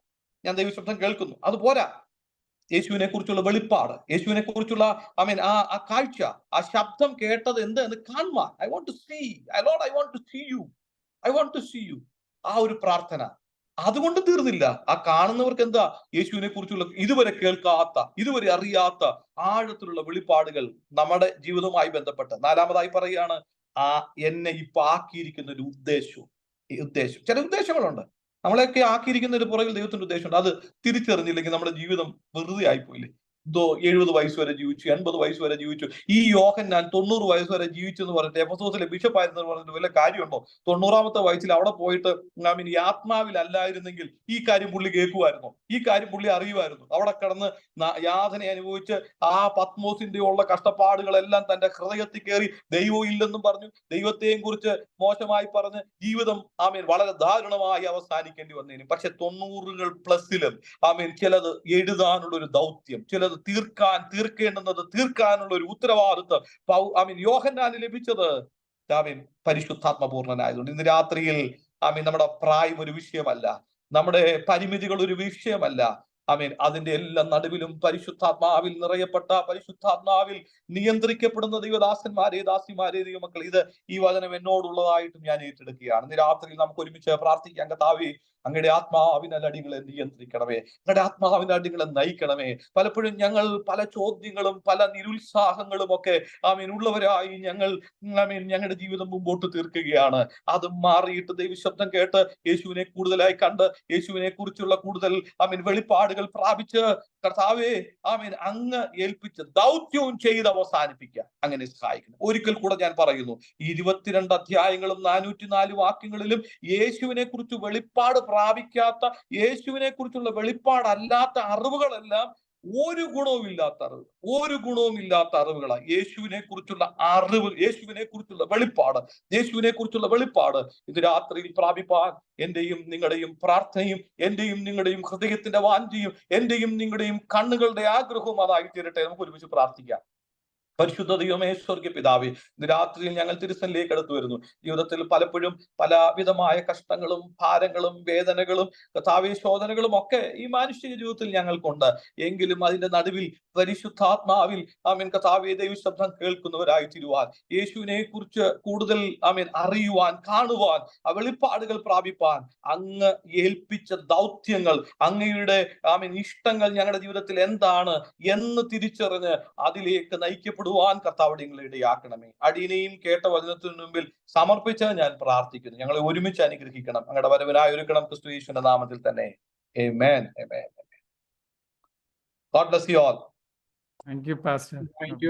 ഞാൻ ദൈവശബ്ദം കേൾക്കുന്നു, അതുപോരാ, യേശുവിനെ കുറിച്ചുള്ള വെളിപ്പാട്, യേശുവിനെ കുറിച്ചുള്ള ആമേൻ ആ കാഴ്ച, ആ ശബ്ദം കേട്ടത് എന്ത് എന്ന് കാണുവാൻ, I want to see, Lord, I want to see you, I want to see you. ആ ഒരു പ്രാർത്ഥന. അതുകൊണ്ട് തീർന്നില്ല. ആ കാണുന്നവർക്ക് എന്താ, യേശുവിനെ കുറിച്ചുള്ള ഇതുവരെ കേൾക്കാത്ത, ഇതുവരെ അറിയാത്ത ആഴത്തിലുള്ള വെളിപ്പാടുകൾ നമ്മുടെ ജീവിതവുമായി ബന്ധപ്പെട്ട്. നാലാമതായി പറയുകയാണ്, എന്നെ ഇപ്പൊ ആക്കിയിരിക്കുന്ന ഒരു ഉദ്ദേശം. ചില ഉദ്ദേശങ്ങളുണ്ട്, നമ്മളെയൊക്കെ ആക്കിയിരിക്കുന്ന ഒരു പുറകിൽ ദൈവത്തിന്റെ ഉദ്ദേശമുണ്ട്. അത് തിരിച്ചറിഞ്ഞില്ലെങ്കിൽ നമ്മുടെ ജീവിതം വെറുതെ ആയിപ്പോയില്ലേ. 70 വയസ്സ് വരെ ജീവിച്ചു, 80 വയസ്സ് വരെ ജീവിച്ചു. ഈ യോഹന്നാൻ 90 വയസ്സ് വരെ ജീവിച്ചു എന്ന് പറഞ്ഞിട്ട്, എഫെസോസിലെ ബിഷപ്പായിരുന്നു പറഞ്ഞിട്ട് വല്ല കാര്യമുണ്ടോ? 90ാമത്തെ വയസ്സിൽ അവിടെ പോയിട്ട് ഈ ആത്മാവിലല്ലായിരുന്നെങ്കിൽ ഈ കാര്യം പുള്ളി കേൾക്കുമായിരുന്നു, ഈ കാര്യം പുള്ളി അറിയുമായിരുന്നു. അവിടെ കിടന്ന് യാതന അനുഭവിച്ച് ആ പത്മോസിന്റെ ഉള്ള കഷ്ടപ്പാടുകളെല്ലാം തന്റെ ഹൃദയത്തിൽ കയറി ദൈവം ഇല്ലെന്നും പറഞ്ഞു, ദൈവത്തെയും കുറിച്ച് മോശമായി പറഞ്ഞ് ജീവിതം വളരെ ദാരുണമായി അവസാനിക്കേണ്ടി വന്നേനും. പക്ഷെ 90കൾ പ്ലസിലും ചിലത് എഴുതാനുള്ള ഒരു ദൗത്യം, ചിലത് തീർക്കേണ്ടുന്നത് തീർക്കാനുള്ള ഒരു ഉത്തരവാദിത്വം യോഹന്നാന് ലഭിച്ചത് പരിശുദ്ധാത്മപൂർണനായതുകൊണ്ട്. ഇന്ന് രാത്രിയിൽ നമ്മുടെ പ്രായം ഒരു വിഷയമല്ല, നമ്മുടെ പരിമിതികൾ ഒരു വിഷയമല്ല. അതിന്റെ എല്ലാം നടുവിലും പരിശുദ്ധാത്മാവിൽ നിറയപ്പെട്ട, പരിശുദ്ധാത്മാവിൽ നിയന്ത്രിക്കപ്പെടുന്ന ദൈവദാസന്മാരെ, ദാസിമാരെ, ദൈവമക്കൾ, ഇത് ഈ വചനം എന്നോടുള്ളതായിട്ടും ഞാൻ ഏറ്റെടുക്കുകയാണ്. ഇന്ന് രാത്രിയിൽ നമുക്ക് ഒരുമിച്ച് പ്രാർത്ഥിക്കാം. കർത്താവേ, അങ്ങയുടെ ആത്മാവിന്റെ അടികളെ നിയന്ത്രിക്കണമേ, അങ്ങയുടെ ആത്മാവിന്റെ അടികളെ നയിക്കണമേ. പലപ്പോഴും ഞങ്ങൾ പല ചോദ്യങ്ങളും പല നിരുത്സാഹങ്ങളും ഒക്കെ ഉള്ളവരായി ഞങ്ങളുടെ ജീവിതം മുമ്പോട്ട് തീർക്കുകയാണ്. അത് മാറിയിട്ട് ദൈവശബ്ദം കേട്ട് യേശുവിനെ കൂടുതലായി കണ്ട് യേശുവിനെ കുറിച്ചുള്ള കൂടുതൽ വെളിപ്പാടുകൾ പ്രാപിച്ച് കർത്താവേ അങ്ങ് ഏൽപ്പിച്ച ദൗത്യവും ചെയ്ത് അവസാനിപ്പിക്കുക. അങ്ങനെ സഹായിക്കണം. ഒരിക്കൽ കൂടെ ഞാൻ പറയുന്നു, 22 അധ്യായങ്ങളും 404 വാക്യങ്ങളിലും യേശുവിനെ കുറിച്ച് വെളിപ്പാട് പ്രാപിക്കാത്ത, യേശുവിനെ കുറിച്ചുള്ള വെളിപ്പാടല്ലാത്ത അറിവുകളെല്ലാം ഒരു ഗുണവുമില്ലാത്ത അറിവ്, ഒരു ഗുണവുമില്ലാത്ത അറിവുകളാണ്. യേശുവിനെ കുറിച്ചുള്ള അറിവ്, യേശുവിനെ കുറിച്ചുള്ള വെളിപ്പാട് ഇത് രാത്രിയിൽ പ്രാപിപ്പാൻ എന്റെയും നിങ്ങളുടെയും പ്രാർത്ഥനയും എന്റെയും നിങ്ങളുടെയും ഹൃദയത്തിന്റെ വാഞ്ചയും എന്റെയും നിങ്ങളുടെയും കണ്ണുകളുടെ ആഗ്രഹവും അതായി തീരട്ടെ. നമുക്ക് ഒരുമിച്ച് പ്രാർത്ഥിക്കാം. പരിശുദ്ധ ദൈവമേ, സ്വർഗ്ഗ പിതാവേ, ഇന്ന് രാത്രിയിൽ ഞങ്ങൾ തിരുസന്നിധിയിലേക്ക് അടുത്തു വരുന്നു. ജീവിതത്തിൽ പലപ്പോഴും പലവിധമായ കഷ്ടങ്ങളും ഭാരങ്ങളും വേദനകളും കർത്താവേ ശോധനകളും ഒക്കെ ഈ മാനുഷിക ജീവിതത്തിൽ ഞങ്ങൾക്കുണ്ട്. എങ്കിലും അതിന്റെ നടുവിൽ പരിശുദ്ധാത്മാവിൽ ആമേൻ കർത്താവേ ദൈവശബ്ദം കേൾക്കുന്നവരായി തീരുവാൻ, യേശുവിനെ കുറിച്ച് കൂടുതൽ ആമേൻ അറിയുവാൻ, കാണുവാൻ, വെളിപ്പാടുകൾ പ്രാപിപ്പാൻ അങ്ങ് ഏൽപ്പിച്ച ദൗത്യങ്ങൾ, അങ്ങയുടെ ആമേൻ ഇഷ്ടങ്ങൾ ഞങ്ങളുടെ ജീവിതത്തിൽ എന്താണ് എന്ന് തിരിച്ചറിഞ്ഞ് അതിലേക്ക് നയിക്കപ്പെടുവാൻ കർത്താവ് നിങ്ങളെ ഇടയാക്കണമേ. അടിയനെയും കേട്ട വചനത്തിന് മുമ്പിൽ സമർപ്പിച്ച് ഞാൻ പ്രാർത്ഥിക്കുന്നു. ഞങ്ങളെ ഒരുമിച്ച് അനുഗ്രഹിക്കണം. ഞങ്ങളുടെ വരവിനായി ഒരുക്കണം ക്രിസ്തു യേശുവിന്റെ നാമത്തിൽ തന്നെ. ആമേൻ. ആമേൻ. God bless you all. Thank you, Pastor. Thank you.